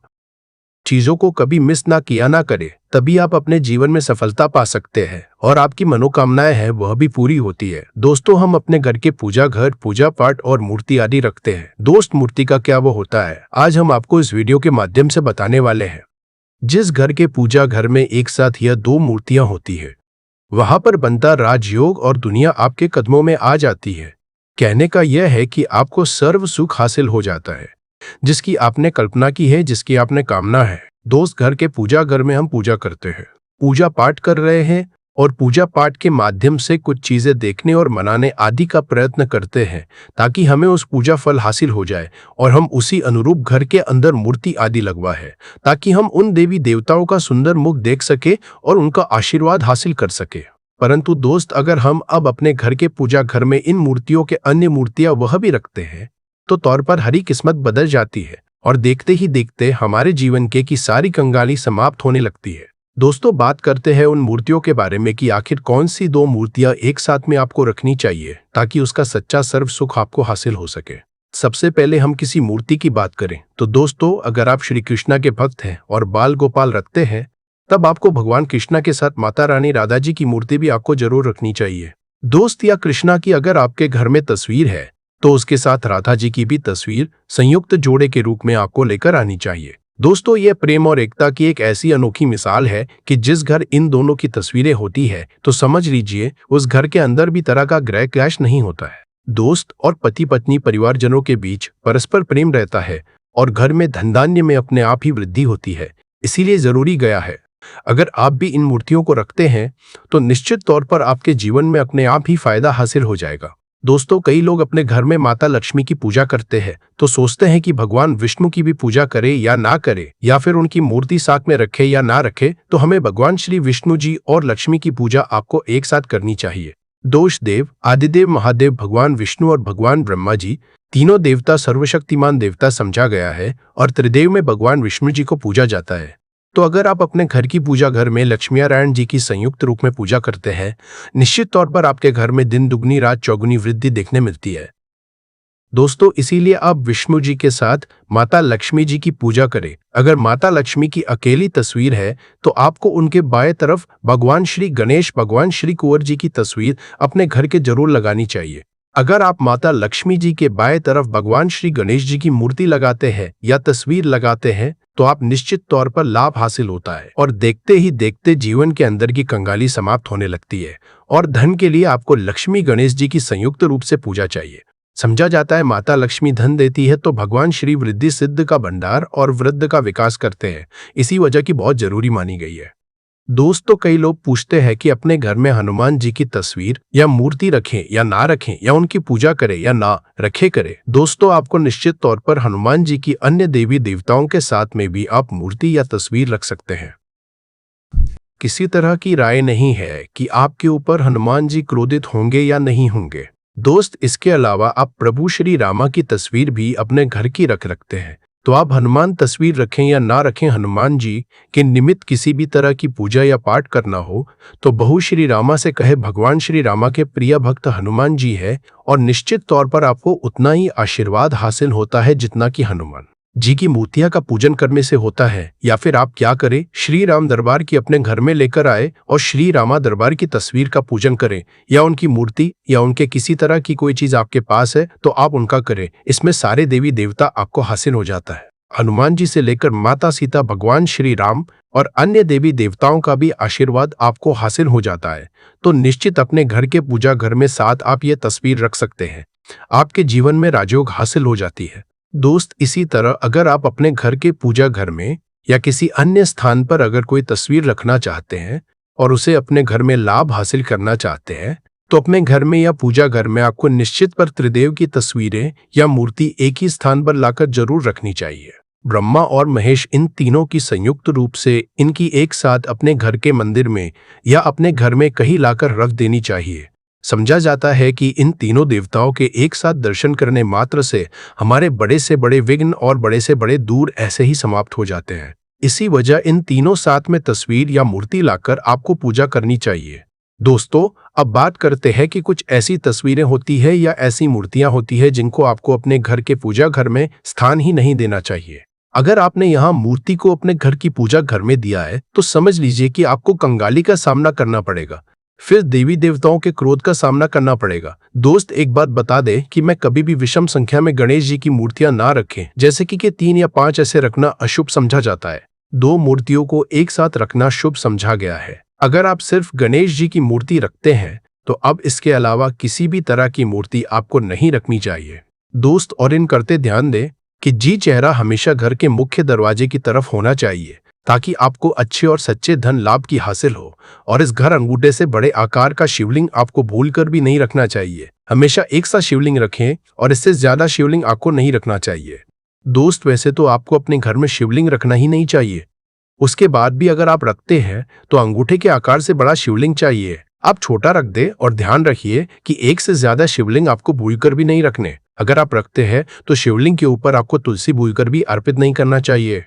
[SPEAKER 1] चीजों को कभी मिस ना करें, तभी आप अपने जीवन में सफलता पा सकते हैं और आपकी मनोकामनाएं हैं वह भी पूरी होती है। दोस्तों, हम अपने घर के पूजा घर, पूजा पाठ और मूर्ति आदि रखते हैं। दोस्त, मूर्ति का क्या वो होता है, आज हम आपको इस वीडियो के माध्यम से बताने वाले हैं। जिस घर के पूजा घर में एक साथ यह दो मूर्तियां होती है, वहां पर बनता राजयोग और दुनिया आपके कदमों में आ जाती है। कहने का यह है कि आपको सर्व सुख हासिल हो जाता है, जिसकी आपने कल्पना की है, जिसकी आपने कामना है। दोस्त, घर के पूजा घर में हम पूजा करते हैं, पूजा पाठ कर रहे हैं और पूजा पाठ के माध्यम से कुछ चीजें देखने और मनाने आदि का प्रयत्न करते हैं, ताकि हमें उस पूजा फल हासिल हो जाए और हम उसी अनुरूप घर के अंदर मूर्ति आदि लगवा है, ताकि हम उन देवी देवताओं का सुंदर मुख देख सके और उनका आशीर्वाद हासिल कर सके। परंतु दोस्त, अगर हम अब अपने घर के पूजा घर में इन मूर्तियों के अन्य मूर्तियां वह भी रखते हैं, तो तौर पर हरी किस्मत बदल जाती है और देखते ही देखते हमारे जीवन की सारी कंगाली समाप्त होने लगती है। दोस्तों, बात करते हैं उन मूर्तियों के बारे में कि आखिर कौन सी दो मूर्तियां एक साथ में आपको रखनी चाहिए ताकि उसका सच्चा सर्व सुख आपको हासिल हो सके। सबसे पहले हम किसी मूर्ति की बात करें तो दोस्तों, अगर आप श्री कृष्णा के भक्त हैं और बाल गोपाल रखते हैं, तब आपको भगवान कृष्णा के साथ माता रानी राधा जी की मूर्ति भी आपको जरूर रखनी चाहिए। दोस्त, या कृष्णा की अगर आपके घर में तस्वीर है तो उसके साथ राधा जी की भी तस्वीर संयुक्त जोड़े के रूप में आपको लेकर आनी चाहिए। दोस्तों, ये प्रेम और एकता की एक ऐसी अनोखी मिसाल है कि जिस घर इन दोनों की तस्वीरें होती है तो समझ लीजिए उस घर के अंदर भी तरह का ग्रह क्लैश नहीं होता है। दोस्त और पति पत्नी परिवारजनों के बीच परस्पर प्रेम रहता है और घर में धन धान्य में अपने आप ही वृद्धि होती है। इसीलिए जरूरी गया है, अगर आप भी इन मूर्तियों को रखते हैं तो निश्चित तौर पर आपके जीवन में अपने आप ही फायदा हासिल हो जाएगा। दोस्तों, कई लोग अपने घर में माता लक्ष्मी की पूजा करते हैं तो सोचते हैं कि भगवान विष्णु की भी पूजा करे या ना करे, या फिर उनकी मूर्ति साथ में रखे या ना रखे, तो हमें भगवान श्री विष्णु जी और लक्ष्मी की पूजा आपको एक साथ करनी चाहिए। दोष देव, आदिदेव महादेव, भगवान विष्णु और भगवान ब्रह्मा जी, तीनों देवता सर्वशक्तिमान देवता समझा गया है और त्रिदेव में भगवान विष्णु जी को पूजा जाता है। तो अगर आप अपने घर की पूजा घर में लक्ष्मी नारायण जी की संयुक्त रूप में पूजा करते हैं, निश्चित तौर पर आपके घर में दिन दुगनी रात चौगुनी वृद्धि देखने मिलती है। दोस्तों, इसीलिए आप विष्णु जी के साथ माता लक्ष्मी जी की पूजा करें। अगर माता लक्ष्मी की अकेली तस्वीर है तो आपको उनके बाएं तरफ भगवान श्री गणेश, भगवान श्री कुंवर जी की तस्वीर अपने घर के जरूर लगानी चाहिए। अगर आप माता लक्ष्मी जी के बाएं तरफ भगवान श्री गणेश जी की मूर्ति लगाते हैं या तस्वीर लगाते हैं तो आप निश्चित तौर पर लाभ हासिल होता है और देखते ही देखते जीवन के अंदर की कंगाली समाप्त होने लगती है। और धन के लिए आपको लक्ष्मी गणेश जी की संयुक्त रूप से पूजा चाहिए। समझा जाता है माता लक्ष्मी धन देती है तो भगवान श्री वृद्धि सिद्ध का भंडार और वृद्ध का विकास करते हैं, इसी वजह की बहुत जरूरी मानी गई है। दोस्तों, कई लोग पूछते हैं कि अपने घर में हनुमान जी की तस्वीर या मूर्ति रखें या ना रखें, या उनकी पूजा करें या ना रखे करें। दोस्तों, आपको निश्चित तौर पर हनुमान जी की अन्य देवी देवताओं के साथ में भी आप मूर्ति या तस्वीर रख सकते हैं। किसी तरह की राय नहीं है कि आपके ऊपर हनुमान जी क्रोधित होंगे या नहीं होंगे। दोस्त, इसके अलावा आप प्रभु श्री रामा की तस्वीर भी अपने घर की रखते हैं तो आप हनुमान तस्वीर रखें या ना रखें, हनुमान जी के निमित्त किसी भी तरह की पूजा या पाठ करना हो तो बहु श्री रामा से कहे भगवान श्री रामा के प्रिय भक्त हनुमान जी है और निश्चित तौर पर आपको उतना ही आशीर्वाद हासिल होता है जितना कि हनुमान जी की मूर्तियां का पूजन करने से होता है। या फिर आप क्या करें, श्री राम दरबार की अपने घर में लेकर आए और श्री रामा दरबार की तस्वीर का पूजन करें, या उनकी मूर्ति या उनके किसी तरह की कोई चीज आपके पास है तो आप उनका करें। इसमें सारे देवी देवता आपको हासिल हो जाता है। हनुमान जी से लेकर माता सीता, भगवान श्री राम और अन्य देवी देवताओं का भी आशीर्वाद आपको हासिल हो जाता है। तो निश्चित अपने घर के पूजा घर में साथ आप ये तस्वीर रख सकते हैं, आपके जीवन में राजयोग हासिल हो जाती है। दोस्त, इसी तरह अगर आप अपने घर के पूजा घर में या किसी अन्य स्थान पर अगर कोई तस्वीर रखना चाहते हैं और उसे अपने घर में लाभ हासिल करना चाहते हैं तो अपने घर में या पूजा घर में आपको निश्चित पर त्रिदेव की तस्वीरें या मूर्ति एक ही स्थान पर लाकर जरूर रखनी चाहिए। ब्रह्मा और महेश, इन तीनों की संयुक्त रूप से इनकी एक साथ अपने घर के मंदिर में या अपने घर में कहीं लाकर रख देनी चाहिए। समझा जाता है कि इन तीनों देवताओं के एक साथ दर्शन करने मात्र से हमारे बड़े से बड़े विघ्न और बड़े से बड़े दूर ऐसे ही समाप्त हो जाते हैं। इसी वजह इन तीनों साथ में तस्वीर या मूर्ति लाकर आपको पूजा करनी चाहिए। दोस्तों, अब बात करते हैं कि कुछ ऐसी तस्वीरें होती है या ऐसी मूर्तियां होती है जिनको आपको अपने घर के पूजा घर में स्थान ही नहीं देना चाहिए। अगर आपने यहाँ मूर्ति को अपने घर की पूजा घर में दिया है तो समझ लीजिए कि आपको कंगाली का सामना करना पड़ेगा, फिर देवी देवताओं के क्रोध का सामना करना पड़ेगा। दोस्त, एक बात बता दें कि मैं कभी भी विषम संख्या में गणेश जी की मूर्तियां ना रखें, जैसे कि 3 या 5 ऐसे रखना अशुभ समझा जाता है। 2 मूर्तियों को एक साथ रखना शुभ समझा गया है। अगर आप सिर्फ गणेश जी की मूर्ति रखते हैं तो अब इसके अलावा किसी भी तरह की मूर्ति आपको नहीं रखनी चाहिए। दोस्त, और इन करते ध्यान दें कि जी चेहरा हमेशा घर के मुख्य दरवाजे की तरफ होना चाहिए ताकि आपको अच्छे और सच्चे धन लाभ की हासिल हो। और इस घर अंगूठे से बड़े आकार का शिवलिंग आपको भूलकर भी नहीं रखना चाहिए। हमेशा एक सा शिवलिंग रखें और इससे ज्यादा शिवलिंग आपको नहीं रखना चाहिए। दोस्त, वैसे तो आपको अपने घर में शिवलिंग रखना ही नहीं चाहिए, उसके बाद भी अगर आप रखते हैं तो अंगूठे के आकार से बड़ा शिवलिंग चाहिए। आप छोटा रख दे और ध्यान रखिए कि एक से ज्यादा शिवलिंग आपको भूलकर भी नहीं रखने। अगर आप रखते हैं तो शिवलिंग के ऊपर आपको तुलसी भूलकर भी अर्पित नहीं करना चाहिए।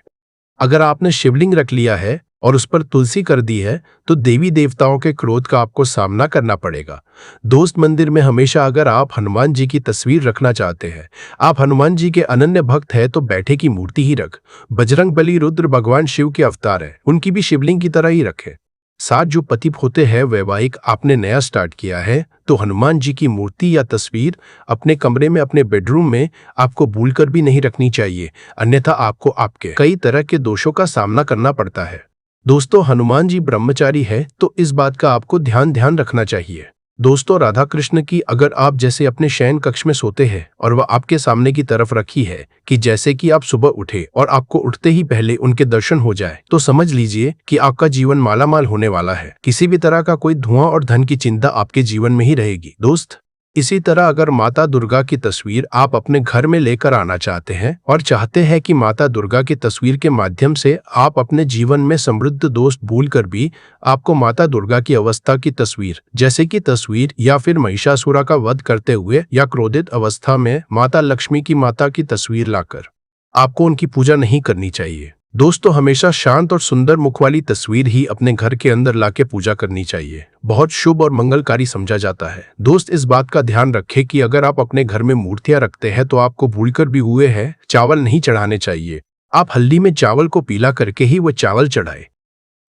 [SPEAKER 1] अगर आपने शिवलिंग रख लिया है और उस पर तुलसी कर दी है तो देवी देवताओं के क्रोध का आपको सामना करना पड़ेगा। दोस्त, मंदिर में हमेशा अगर आप हनुमान जी की तस्वीर रखना चाहते हैं, आप हनुमान जी के अनन्य भक्त हैं तो बैठे की मूर्ति ही रख। बजरंग बली रुद्र भगवान शिव के अवतार है, उनकी भी शिवलिंग की तरह ही रखें। साथ जो पति होते हैं वैवाहिक आपने नया स्टार्ट किया है तो हनुमान जी की मूर्ति या तस्वीर अपने कमरे में, अपने बेडरूम में आपको भूलकर भी नहीं रखनी चाहिए, अन्यथा आपको आपके कई तरह के दोषों का सामना करना पड़ता है। दोस्तों, हनुमान जी ब्रह्मचारी है तो इस बात का आपको ध्यान रखना चाहिए। दोस्तों, राधा कृष्ण की अगर आप जैसे अपने शयन कक्ष में सोते हैं और वह आपके सामने की तरफ रखी है कि जैसे कि आप सुबह उठे और आपको उठते ही पहले उनके दर्शन हो जाए, तो समझ लीजिए कि आपका जीवन मालामाल होने वाला है। किसी भी तरह का कोई धुआं और धन की चिंता आपके जीवन में ही रहेगी। दोस्त, इसी तरह अगर माता दुर्गा की तस्वीर आप अपने घर में लेकर आना चाहते हैं और चाहते हैं कि माता दुर्गा की तस्वीर के माध्यम से आप अपने जीवन में समृद्ध दोस्त भूलकर भी आपको माता दुर्गा की अवस्था की तस्वीर, जैसे कि तस्वीर या फिर महिषासुरा का वध करते हुए या क्रोधित अवस्था में माता लक्ष्मी की माता की तस्वीर लाकर आपको उनकी पूजा नहीं करनी चाहिए। दोस्तों, हमेशा शांत और सुंदर मुख वाली तस्वीर ही अपने घर के अंदर लाके पूजा करनी चाहिए। बहुत शुभ और मंगलकारी समझा जाता है। दोस्त, इस बात का ध्यान रखें कि अगर आप अपने घर में मूर्तियां रखते हैं तो आपको भूलकर भी हुए हैं चावल नहीं चढ़ाने चाहिए। आप हल्दी में चावल को पीला करके ही वो चावल चढ़ाए,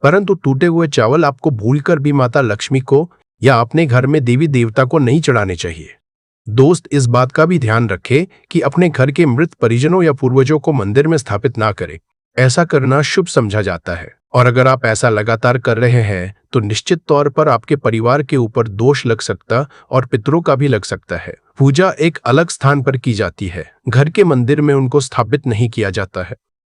[SPEAKER 1] परंतु टूटे हुए चावल आपको भूलकर भी माता लक्ष्मी को या अपने घर में देवी देवता को नहीं चढ़ाने चाहिए। दोस्त, इस बात का भी ध्यान रखें कि अपने घर के मृत परिजनों या पूर्वजों को मंदिर में स्थापित ना करें। ऐसा करना शुभ समझा जाता है और अगर आप ऐसा लगातार कर रहे हैं तो निश्चित तौर पर आपके परिवार के ऊपर दोष लग सकता और पितरों का भी लग सकता है। पूजा एक अलग स्थान पर की जाती है, घर के मंदिर में उनको स्थापित नहीं किया जाता है।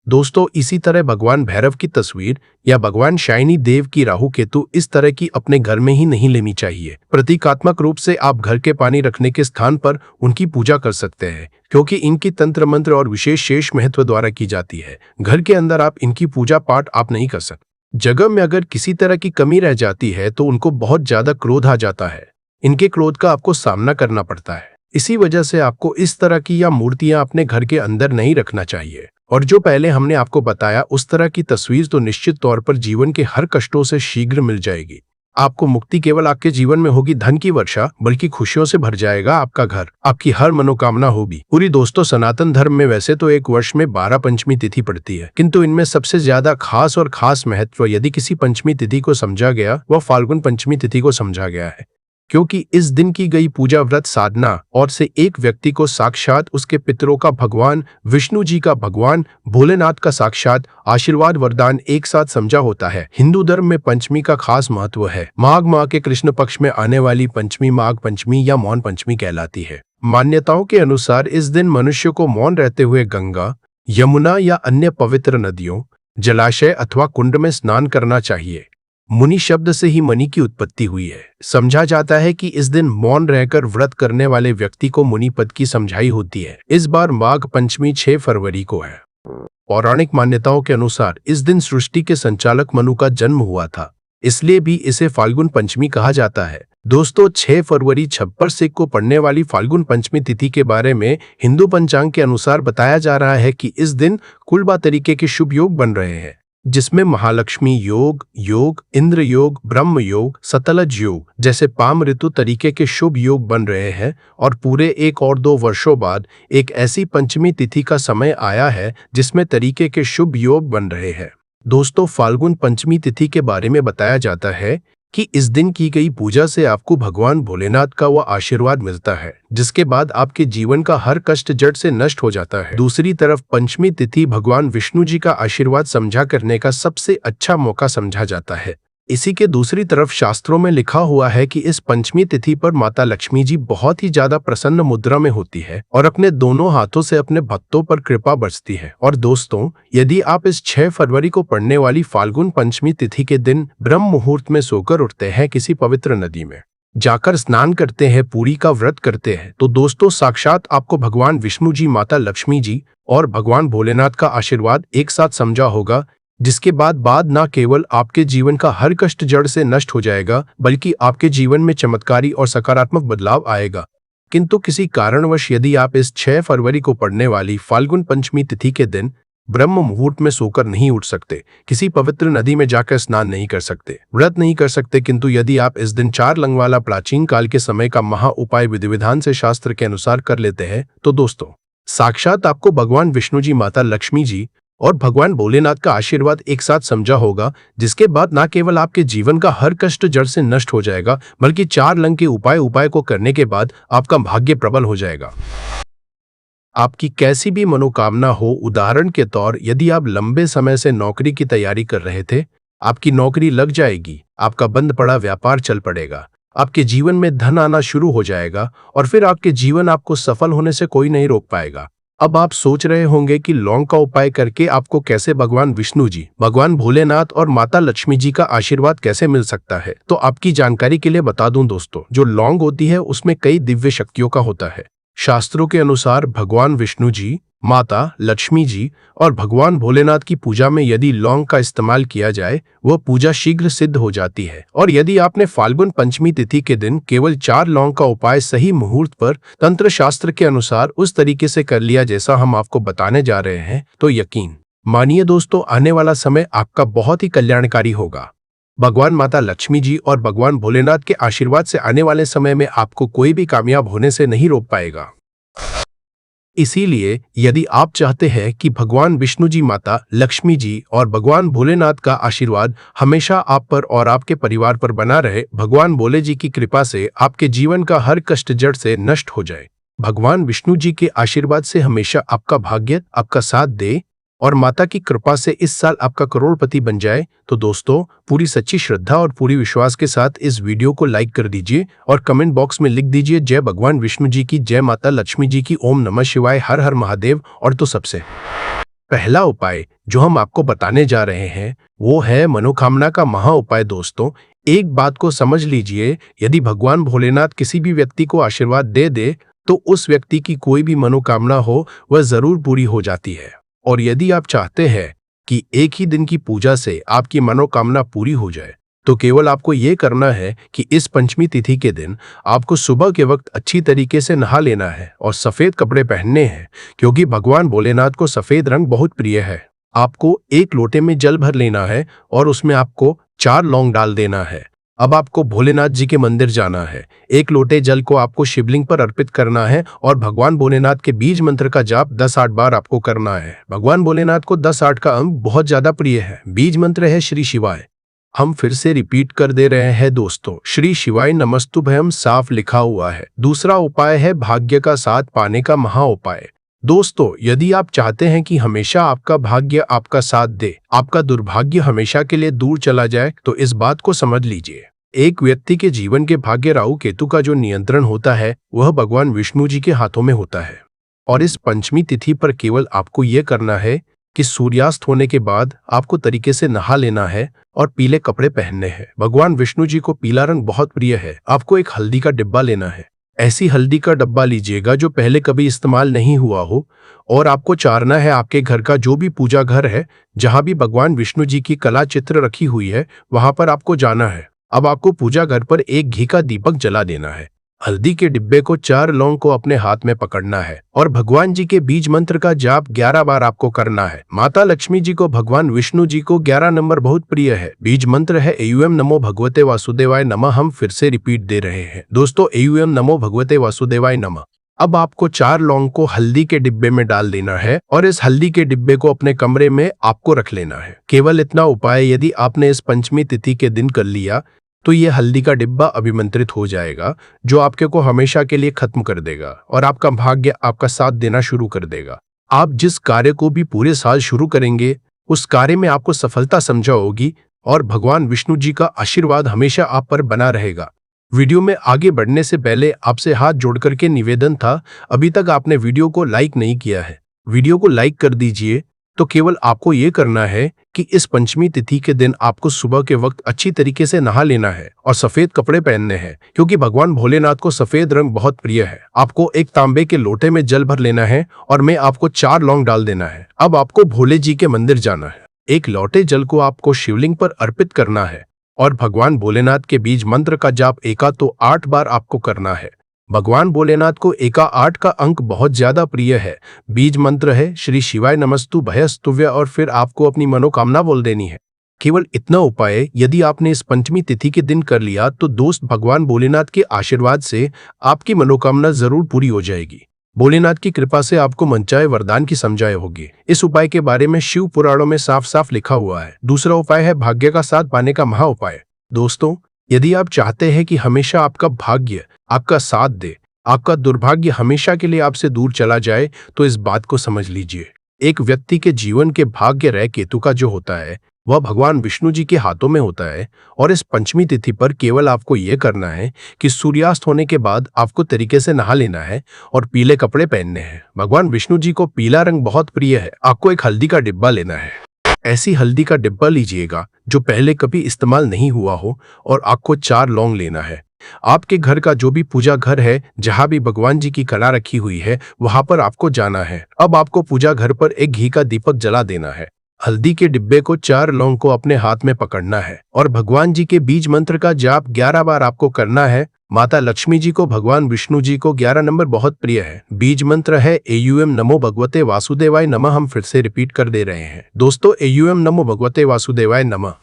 [SPEAKER 1] दोस्तों, इसी तरह भगवान भैरव की तस्वीर या भगवान शाइनी देव की राहु केतु इस तरह की अपने घर में ही नहीं लेनी चाहिए। प्रतीकात्मक रूप से आप घर के पानी रखने के स्थान पर उनकी पूजा कर सकते हैं, क्योंकि इनकी तंत्र मंत्र और विशेष शेष महत्व द्वारा की जाती है। घर के अंदर आप इनकी पूजा पाठ आप नहीं कर सकते। जगह में अगर किसी तरह की कमी रह जाती है तो उनको बहुत ज्यादा क्रोध आ जाता है। इनके क्रोध का आपको सामना करना पड़ता है। इसी वजह से आपको इस तरह की या मूर्तियां अपने घर के अंदर नहीं रखना चाहिए। और जो पहले हमने आपको बताया उस तरह की तस्वीर तो निश्चित तौर पर जीवन के हर कष्टों से शीघ्र मिल जाएगी। आपको मुक्ति केवल आपके जीवन में होगी धन की वर्षा, बल्कि खुशियों से भर जाएगा आपका घर, आपकी हर मनोकामना होगी पूरी। दोस्तों, सनातन धर्म में वैसे तो एक वर्ष में 12 पंचमी तिथि पड़ती है, किंतु इनमें सबसे ज्यादा खास महत्व यदि किसी पंचमी तिथि को समझा गया वह फाल्गुन पंचमी तिथि को समझा गया है, क्योंकि इस दिन की गई पूजा व्रत साधना और से एक व्यक्ति को साक्षात उसके पितरों का भगवान विष्णु जी का, भगवान भोलेनाथ का साक्षात आशीर्वाद वरदान एक साथ समझा होता है। हिंदू धर्म में पंचमी का खास महत्व है। माघ माह के कृष्ण पक्ष में आने वाली पंचमी माघ पंचमी या मौन पंचमी कहलाती है। मान्यताओं के अनुसार इस दिन मनुष्य को मौन रहते हुए गंगा, यमुना या अन्य पवित्र नदियों, जलाशय अथवा कुंड में स्नान करना चाहिए। मुनि शब्द से ही मणि की उत्पत्ति हुई है। समझा जाता है कि इस दिन मौन रहकर व्रत करने वाले व्यक्ति को मुनि पद की समझाई होती है। इस बार माघ पंचमी 6 फरवरी को है। पौराणिक मान्यताओं के अनुसार इस दिन सृष्टि के संचालक मनु का जन्म हुआ था, इसलिए भी इसे फाल्गुन पंचमी कहा जाता है। दोस्तों, 6 फरवरी छप्पर सिख को पड़ने वाली फाल्गुन पंचमी तिथि के बारे में हिंदू पंचांग के अनुसार बताया जा रहा है कि इस दिन कुल तरीके के शुभ योग बन रहे हैं, जिसमें महालक्ष्मी योग, इंद्र योग, ब्रह्म योग, सतलज योग जैसे पाम ऋतु तरीके के शुभ योग बन रहे हैं। और पूरे 1 और 2 वर्षों बाद एक ऐसी पंचमी तिथि का समय आया है जिसमें तरीके के शुभ योग बन रहे हैं। दोस्तों, फाल्गुन पंचमी तिथि के बारे में बताया जाता है कि इस दिन की गई पूजा से आपको भगवान भोलेनाथ का वह आशीर्वाद मिलता है, जिसके बाद आपके जीवन का हर कष्ट जड़ से नष्ट हो जाता है। दूसरी तरफ पंचमी तिथि भगवान विष्णु जी का आशीर्वाद समझा करने का सबसे अच्छा मौका समझा जाता है। इसी के दूसरी तरफ शास्त्रों में लिखा हुआ है कि इस पंचमी तिथि पर माता लक्ष्मी जी बहुत ही ज्यादा प्रसन्न मुद्रा में होती है और अपने दोनों हाथों से अपने भक्तों पर कृपा बरसती है। और दोस्तों, यदि आप इस 6 फरवरी को पड़ने वाली फाल्गुन पंचमी तिथि के दिन ब्रह्म मुहूर्त में सोकर उठते हैं, किसी पवित्र नदी में जाकर स्नान करते हैं, पूरी का व्रत करते हैं, तो दोस्तों साक्षात आपको भगवान विष्णु जी, माता लक्ष्मी जी और भगवान भोलेनाथ का आशीर्वाद एक साथ समझा होगा, जिसके बाद न केवल आपके जीवन का हर कष्ट जड़ से नष्ट हो जाएगा, बल्कि आपके जीवन में चमत्कारी और सकारात्मक बदलाव आएगा। किंतु किसी कारणवश यदि आप इस 6 फरवरी को पड़ने वाली फाल्गुन पंचमी तिथि के दिन ब्रह्म मुहूर्त में सोकर नहीं उठ सकते, किसी पवित्र नदी में जाकर स्नान नहीं कर सकते, व्रत नहीं कर सकते, किंतु यदि आप इस दिन 4 लंग वाला प्राचीन काल के समय का महा उपाय विधि विधान से शास्त्र के अनुसार कर लेते हैं, तो दोस्तों साक्षात आपको भगवान विष्णु जी, माता लक्ष्मी जी और भगवान भोलेनाथ का आशीर्वाद एक साथ समझा होगा, जिसके बाद न केवल आपके जीवन का हर कष्ट जड़ से नष्ट हो जाएगा, बल्कि 4 लंग के उपाय को करने के बाद आपका भाग्य प्रबल हो जाएगा। आपकी कैसी भी मनोकामना हो, उदाहरण के तौर यदि आप लंबे समय से नौकरी की तैयारी कर रहे थे, आपकी नौकरी लग जाएगी, आपका बंद पड़ा व्यापार चल पड़ेगा, आपके जीवन में धन आना शुरू हो जाएगा और फिर आपके जीवन आपको सफल होने से कोई नहीं रोक पाएगा। अब आप सोच रहे होंगे कि लौंग का उपाय करके आपको कैसे भगवान विष्णु जी, भगवान भोलेनाथ और माता लक्ष्मी जी का आशीर्वाद कैसे मिल सकता है। तो आपकी जानकारी के लिए बता दूं दोस्तों, जो लौंग होती है उसमें कई दिव्य शक्तियों का होता है। शास्त्रों के अनुसार भगवान विष्णु जी, माता लक्ष्मी जी और भगवान भोलेनाथ की पूजा में यदि लौंग का इस्तेमाल किया जाए, वह पूजा शीघ्र सिद्ध हो जाती है। और यदि आपने फाल्गुन पंचमी तिथि के दिन केवल 4 लौंग का उपाय सही मुहूर्त पर तंत्र शास्त्र के अनुसार उस तरीके से कर लिया जैसा हम आपको बताने जा रहे हैं, तो यकीन मानिए दोस्तों, आने वाला समय आपका बहुत ही कल्याणकारी होगा। भगवान माता लक्ष्मी जी और भगवान भोलेनाथ के आशीर्वाद से आने वाले समय में आपको कोई भी कामयाब होने से नहीं रोक पाएगा। इसीलिए यदि आप चाहते हैं कि भगवान विष्णु जी, माता लक्ष्मी जी और भगवान भोलेनाथ का आशीर्वाद हमेशा आप पर और आपके परिवार पर बना रहे, भगवान भोले जी की कृपा से आपके जीवन का हर कष्ट जड़ से नष्ट हो जाए, भगवान विष्णु जी के आशीर्वाद से हमेशा आपका भाग्य आपका साथ दे और माता की कृपा से इस साल आपका करोड़पति बन जाए, तो दोस्तों पूरी सच्ची श्रद्धा और पूरी विश्वास के साथ इस वीडियो को लाइक कर दीजिए और कमेंट बॉक्स में लिख दीजिए जय भगवान विष्णु जी की, जय माता लक्ष्मी जी की, ओम नमः शिवाय, हर हर महादेव। और तो सबसे पहला उपाय जो हम आपको बताने जा रहे हैं वो है मनोकामना का महा उपाय। दोस्तों एक बात को समझ लीजिए, यदि भगवान भोलेनाथ किसी भी व्यक्ति को आशीर्वाद दे दे तो उस व्यक्ति की कोई भी मनोकामना हो वह जरूर पूरी हो जाती है। और यदि आप चाहते हैं कि एक ही दिन की पूजा से आपकी मनोकामना पूरी हो जाए, तो केवल आपको ये करना है कि इस पंचमी तिथि के दिन आपको सुबह के वक्त अच्छी तरीके से नहा लेना है और सफेद कपड़े पहनने हैं, क्योंकि भगवान भोलेनाथ को सफेद रंग बहुत प्रिय है। आपको एक लोटे में जल भर लेना है और उसमें आपको 4 लौंग डाल देना है। अब आपको भोलेनाथ जी के मंदिर जाना है, एक लोटे जल को आपको शिवलिंग पर अर्पित करना है और भगवान भोलेनाथ के बीज मंत्र का जाप 10-8 बार आपको करना है। भगवान भोलेनाथ को 10-8 का अंक बहुत ज्यादा प्रिय है। बीज मंत्र है श्री शिवाय। हम फिर से रिपीट कर दे रहे हैं दोस्तों, श्री शिवाय नमस्तुभ्यम साफ लिखा हुआ है। दूसरा उपाय है भाग्य का साथ पाने का महा उपाय। दोस्तों यदि आप चाहते हैं कि हमेशा आपका भाग्य आपका साथ दे, आपका दुर्भाग्य हमेशा के लिए दूर चला जाए, तो इस बात को समझ लीजिए। एक व्यक्ति के जीवन के भाग्य राहु केतु का जो नियंत्रण होता है वह भगवान विष्णु जी के हाथों में होता है। और इस पंचमी तिथि पर केवल आपको यह करना है कि सूर्यास्त होने के बाद आपको तरीके से नहा लेना है और पीले कपड़े पहनने हैं। भगवान विष्णु जी को पीला रंग बहुत प्रिय है। आपको एक हल्दी का डिब्बा लेना है। ऐसी हल्दी का डब्बा लीजिएगा जो पहले कभी इस्तेमाल नहीं हुआ हो, और आपको चारना है आपके घर का जो भी पूजा घर है, जहां भी भगवान विष्णु जी की कला चित्र रखी हुई है, वहां पर आपको जाना है। अब आपको पूजा घर पर एक घी का दीपक जला देना है। हल्दी के डिब्बे को 4 लौंग को अपने हाथ में पकड़ना है और भगवान जी के बीज मंत्र का जाप 11 बार आपको करना है। माता लक्ष्मी जी को भगवान विष्णु जी को 11 नंबर बहुत प्रिय है। बीज मंत्र है एयूएम नमो भगवते वासुदेवाय नमः। हम फिर से रिपीट दे रहे हैं दोस्तों, एयूएम नमो भगवते वासुदेवाय नमः। अब आपको 4 लौंग को हल्दी के डिब्बे में डाल देना है और इस हल्दी के डिब्बे को अपने कमरे में आपको रख लेना है। केवल इतना उपाय यदि आपने इस पंचमी तिथि के दिन कर लिया तो ये हल्दी का डिब्बा अभिमंत्रित हो जाएगा, जो आपके को हमेशा के लिए खत्म कर देगा और आपका भाग्य आपका साथ देना शुरू कर देगा। आप जिस कार्य को भी पूरे साल शुरू करेंगे उस कार्य में आपको सफलता समझा होगी और भगवान विष्णु जी का आशीर्वाद हमेशा आप पर बना रहेगा। वीडियो में आगे बढ़ने से पहले आपसे हाथ जोड़ करके निवेदन था, अभी तक आपने वीडियो को लाइक नहीं किया है, वीडियो को लाइक कर दीजिए। तो केवल आपको ये करना है कि इस पंचमी तिथि के दिन आपको सुबह के वक्त अच्छी तरीके से नहा लेना है और सफेद कपड़े पहनने हैं, क्योंकि भगवान भोलेनाथ को सफेद रंग बहुत प्रिय है। आपको एक तांबे के लोटे में जल भर लेना है और में आपको 4 लौंग डाल देना है। अब आपको भोले जी के मंदिर जाना है। एक लोटे जल को आपको शिवलिंग पर अर्पित करना है और भगवान भोलेनाथ के बीज मंत्र का जाप 8 बार आपको करना है। भगवान भोलेनाथ को 8 का अंक बहुत ज्यादा प्रिय है। बीज मंत्र है श्री शिवाय नमस्तु भयस्तुव्य और फिर आपको अपनी मनोकामना बोल देनी है। केवल इतना उपाय यदि आपने इस पंचमी तिथि के दिन कर लिया तो दोस्त भगवान भोलेनाथ के आशीर्वाद से आपकी मनोकामना जरूर पूरी हो जाएगी। भोलेनाथ की कृपा से आपको मनचाहे वरदान की समझाए होगी। इस उपाय के बारे में शिव पुराणों में साफ साफ लिखा हुआ है। दूसरा उपाय है भाग्य का साथ पाने का महा उपाय। दोस्तों, यदि आप चाहते हैं कि हमेशा आपका भाग्य आपका साथ दे, आपका दुर्भाग्य हमेशा के लिए आपसे दूर चला जाए, तो इस बात को समझ लीजिए। एक व्यक्ति के जीवन के भाग्य रह केतु का जो होता है वह भगवान विष्णु जी के हाथों में होता है। और इस पंचमी तिथि पर केवल आपको यह करना है कि सूर्यास्त होने के बाद आपको तरीके से नहा लेना है और पीले कपड़े पहनने हैं। भगवान विष्णु जी को पीला रंग बहुत प्रिय है। आपको एक हल्दी का डिब्बा लेना है। ऐसी हल्दी का डिब्बा लीजिएगा जो पहले कभी इस्तेमाल नहीं हुआ हो, और आपको 4 लौंग लेना है। आपके घर का जो भी पूजा घर है, जहां भी भगवान जी की कला रखी हुई है, वहां पर आपको जाना है। अब आपको पूजा घर पर एक घी का दीपक जला देना है। हल्दी के डिब्बे को 4 लौंग को अपने हाथ में पकड़ना है और भगवान जी के बीज मंत्र का जाप 11 बार आपको करना है। माता लक्ष्मी जी को, भगवान विष्णु जी को 11 नंबर बहुत प्रिय है। बीज मंत्र है एयूएम नमो भगवते वासुदेवाय नमः। हम फिर से रिपीट कर दे रहे हैं दोस्तों, एयूएम नमो भगवते वासुदेवाय नमः।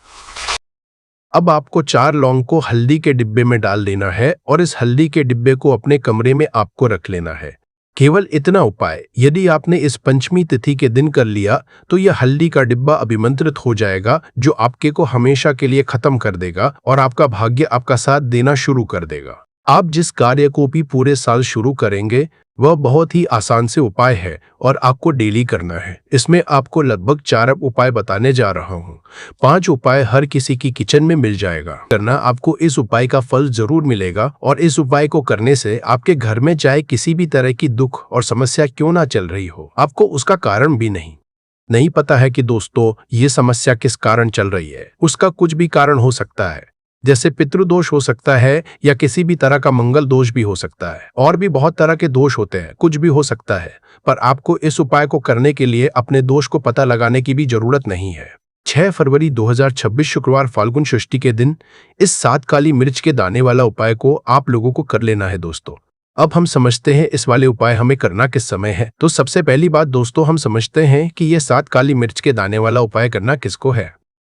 [SPEAKER 1] अब आपको 4 लौंग को हल्दी के डिब्बे में डाल देना है और इस हल्दी के डिब्बे को अपने कमरे में आपको रख लेना है। केवल इतना उपाय यदि आपने इस पंचमी तिथि के दिन कर लिया तो यह हल्दी का डिब्बा अभिमंत्रित हो जाएगा, जो आपके को हमेशा के लिए खत्म कर देगा और आपका भाग्य आपका साथ देना शुरू कर देगा। आप जिस कार्य को भी पूरे साल शुरू करेंगे वह बहुत ही आसान से उपाय है और आपको डेली करना है। इसमें आपको लगभग 4 उपाय बताने जा रहा हूँ। 5 उपाय हर किसी की किचन में मिल जाएगा करना। आपको इस उपाय का फल जरूर मिलेगा और इस उपाय को करने से आपके घर में चाहे किसी भी तरह की दुख और समस्या क्यों ना चल रही हो, आपको उसका कारण भी नहीं पता है कि दोस्तों ये समस्या किस कारण चल रही है। उसका कुछ भी कारण हो सकता है, जैसे पितृदोष हो सकता है या किसी भी तरह का मंगल दोष भी हो सकता है, और भी बहुत तरह के दोष होते हैं, कुछ भी हो सकता है। पर आपको इस उपाय को करने के लिए अपने दोष को पता लगाने की भी जरूरत नहीं है। 6 फरवरी 2026 शुक्रवार फाल्गुन षष्ठी के दिन इस 7 काली मिर्च के दाने वाला उपाय को आप लोगों को कर लेना है दोस्तों। अब हम समझते हैं इस वाले उपाय हमें करना किस समय है। तो सबसे पहली बात दोस्तों, हम समझते हैं कि ये 7 काली मिर्च के दाने वाला उपाय करना किसको है।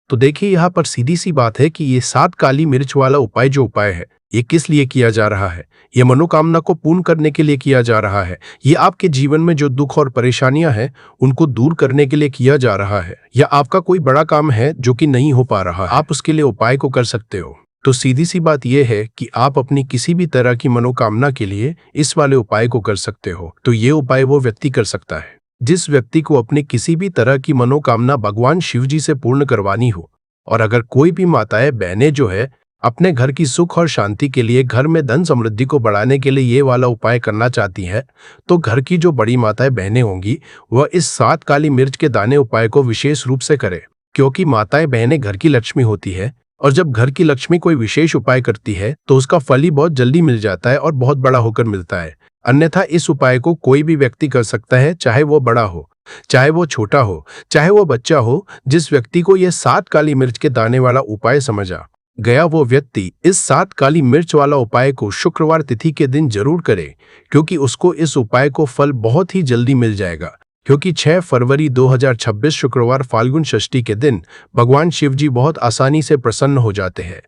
[SPEAKER 1] तो देखिए, यहाँ पर सीधी सी बात है कि ये 7 काली मिर्च वाला उपाय जो उपाय है ये किस लिए किया जा रहा है। ये मनोकामना को पूर्ण करने के लिए किया जा रहा है। ये आपके जीवन में जो दुख और परेशानियां हैं उनको दूर करने के लिए किया जा रहा है, या आपका कोई बड़ा काम है जो कि नहीं हो पा रहा है, आप उसके लिए उपाय को कर सकते हो। तो सीधी सी बात यह है कि आप अपनी किसी भी तरह की मनोकामना के लिए इस वाले उपाय को कर सकते हो। तो ये उपाय वो व्यक्ति कर सकता है जिस व्यक्ति को अपनी किसी भी तरह की मनोकामना भगवान शिव जी से पूर्ण करवानी हो। और अगर कोई भी माताएं बहनें जो है अपने घर की सुख और शांति के लिए, घर में धन समृद्धि को बढ़ाने के लिए ये वाला उपाय करना चाहती है, तो घर की जो बड़ी माताएं बहनें होंगी वह इस 7 काली मिर्च के दाने उपाय को विशेष रूप से करें, क्योंकि माताएं बहनें घर की लक्ष्मी होती है और जब घर की लक्ष्मी कोई विशेष उपाय करती है तो उसका फल ही बहुत जल्दी मिल जाता है और बहुत बड़ा होकर मिलता है। अन्यथा इस उपाय को कोई भी व्यक्ति कर सकता है, चाहे वो बड़ा हो, चाहे वो छोटा हो, चाहे वो बच्चा हो। जिस व्यक्ति को यह 7 काली मिर्च के दाने वाला उपाय समझ आ गया वो व्यक्ति इस 7 काली मिर्च वाला उपाय को शुक्रवार तिथि के दिन जरूर करे, क्योंकि उसको इस उपाय को फल बहुत ही जल्दी मिल जाएगा। क्योंकि 6 फरवरी 2026 शुक्रवार फाल्गुन षष्ठी के दिन भगवान शिव जी बहुत आसानी से प्रसन्न हो जाते हैं।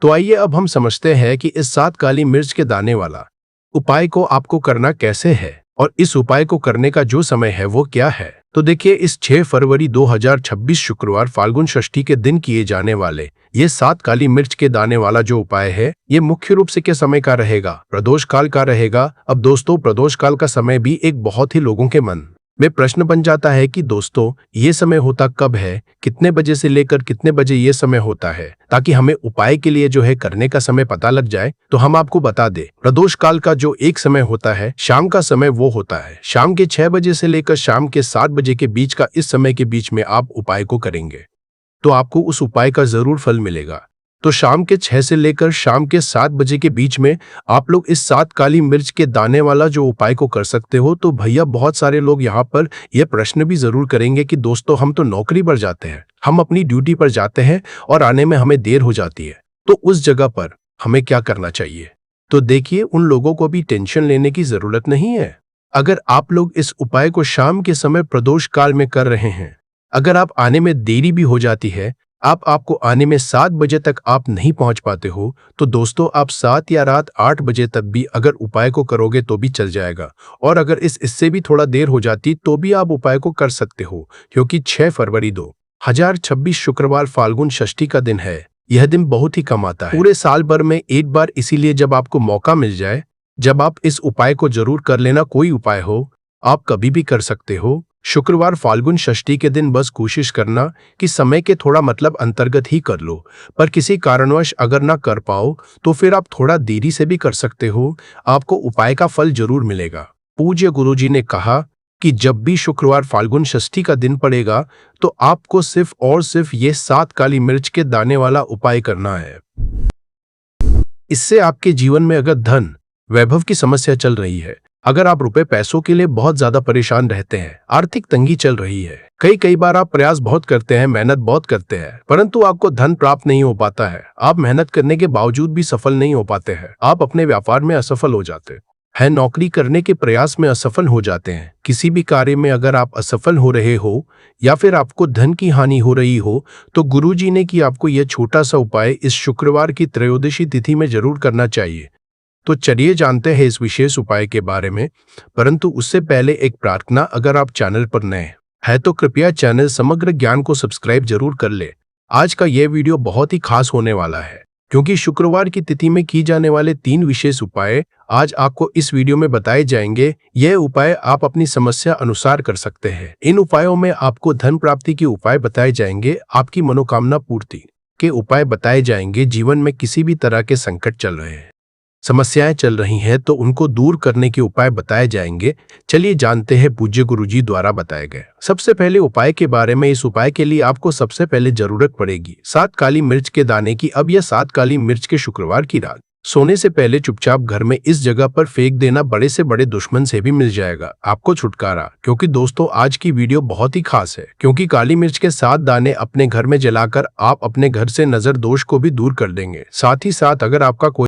[SPEAKER 1] तो आइए अब हम समझते हैं कि इस 7 काली मिर्च के दाने वाला उपाय को आपको करना कैसे है और इस उपाय को करने का जो समय है वो क्या है। तो देखिए, इस 6 फरवरी 2026 शुक्रवार फाल्गुन षष्ठी के दिन किए जाने वाले ये 7 काली मिर्च के दाने वाला जो उपाय है ये मुख्य रूप से किस समय का रहेगा, प्रदोष काल का रहेगा। अब दोस्तों, प्रदोष काल का समय भी एक बहुत ही लोगों के मन में प्रश्न बन जाता है कि दोस्तों ये समय होता कब है, कितने बजे से लेकर कितने बजे ये समय होता है, ताकि हमें उपाय के लिए जो है करने का समय पता लग जाए। तो हम आपको बता दें, प्रदोष काल का जो एक समय होता है शाम का समय, वो होता है शाम के 6 बजे से लेकर शाम के 7 बजे के बीच का। इस समय के बीच में आप उपाय को करेंगे तो आपको उस उपाय का जरूर फल मिलेगा। तो शाम के 6 से लेकर शाम के 7 बजे के बीच में आप लोग इस 7 काली मिर्च के दाने वाला जो उपाय को कर सकते हो। तो भैया, बहुत सारे लोग यहाँ पर यह प्रश्न भी जरूर करेंगे कि दोस्तों हम तो नौकरी पर जाते हैं, हम अपनी ड्यूटी पर जाते हैं और आने में हमें देर हो जाती है, तो उस जगह पर हमें क्या करना चाहिए। तो देखिए, उन लोगों को भी टेंशन लेने की जरूरत नहीं है। अगर आप लोग इस उपाय को शाम के समय प्रदोष काल में कर रहे हैं, अगर आप आने में देरी भी हो जाती है आपको आने में 7 बजे तक आप नहीं पहुंच पाते हो, तो दोस्तों आप 7 या रात 8 बजे तक भी अगर उपाय को करोगे तो भी चल जाएगा। और अगर इससे भी थोड़ा देर हो जाती तो भी आप उपाय को कर सकते हो, क्योंकि 6 फरवरी 2026 शुक्रवार फाल्गुन षष्ठी का दिन है। यह दिन बहुत ही कम आता है, पूरे साल भर में एक बार, इसीलिए जब आपको मौका मिल जाए, जब आप इस उपाय को जरूर कर लेना। कोई उपाय हो, आप कभी भी कर सकते हो। शुक्रवार फाल्गुन षष्ठी के दिन बस कोशिश करना कि समय के थोड़ा अंतर्गत ही कर लो, पर किसी कारणवश अगर ना कर पाओ तो फिर आप थोड़ा देरी से भी कर सकते हो। आपको उपाय का फल जरूर मिलेगा। पूज्य गुरुजी ने कहा कि जब भी शुक्रवार फाल्गुन षष्ठी का दिन पड़ेगा तो आपको सिर्फ और सिर्फ ये 7 काली मिर्च के दाने वाला उपाय करना है। इससे आपके जीवन में अगर धन वैभव की समस्या चल रही है, अगर आप रुपए पैसों के लिए बहुत ज्यादा परेशान रहते हैं, आर्थिक तंगी चल रही है, कई बार आप प्रयास बहुत करते हैं, मेहनत बहुत करते हैं, परंतु आपको धन प्राप्त नहीं हो पाता है, आप मेहनत करने के बावजूद भी सफल नहीं हो पाते हैं, आप अपने व्यापार में असफल हो जाते हैं, नौकरी करने के प्रयास में असफल हो जाते हैं, किसी भी कार्य में अगर आप असफल हो रहे हो या फिर आपको धन की हानि हो रही हो, तो गुरुजी ने कि आपको यह छोटा सा उपाय इस शुक्रवार की त्रयोदशी तिथि में जरूर करना चाहिए। तो चलिए जानते हैं इस विशेष उपाय के बारे में, परंतु उससे पहले एक प्रार्थना, अगर आप चैनल पर नए हैं तो कृपया चैनल समग्र ज्ञान को सब्सक्राइब जरूर कर ले। आज का यह वीडियो बहुत ही खास होने वाला है, क्योंकि शुक्रवार की तिथि में की जाने वाले 3 विशेष उपाय आज आपको इस वीडियो में बताए जाएंगे। यह उपाय आप अपनी समस्या अनुसार कर सकते हैं। इन उपायों में आपको धन प्राप्ति के उपाय बताए जाएंगे, आपकी मनोकामना पूर्ति के उपाय बताए जाएंगे, जीवन में किसी भी तरह के संकट चल रहे हैं, समस्याएं चल रही हैं तो उनको दूर करने के उपाय बताए जाएंगे। चलिए जानते हैं पूज्य गुरुजी द्वारा बताए गए सबसे पहले उपाय के बारे में। इस उपाय के लिए आपको सबसे पहले जरूरत पड़ेगी 7 काली मिर्च के दाने की। अब यह 7 काली मिर्च के शुक्रवार की रात सोने से पहले चुपचाप घर में इस जगह पर फेंक देना। बड़े से बड़े दुश्मन से भी मिल जाएगा आपको छुटकारा। क्योंकि दोस्तों आज की वीडियो बहुत ही खास है, क्योंकि काली मिर्च के 7 दाने अपने घर में जलाकर आप अपने घर से नजर दोष को भी दूर कर देंगे। साथ ही साथ अगर आपका कोई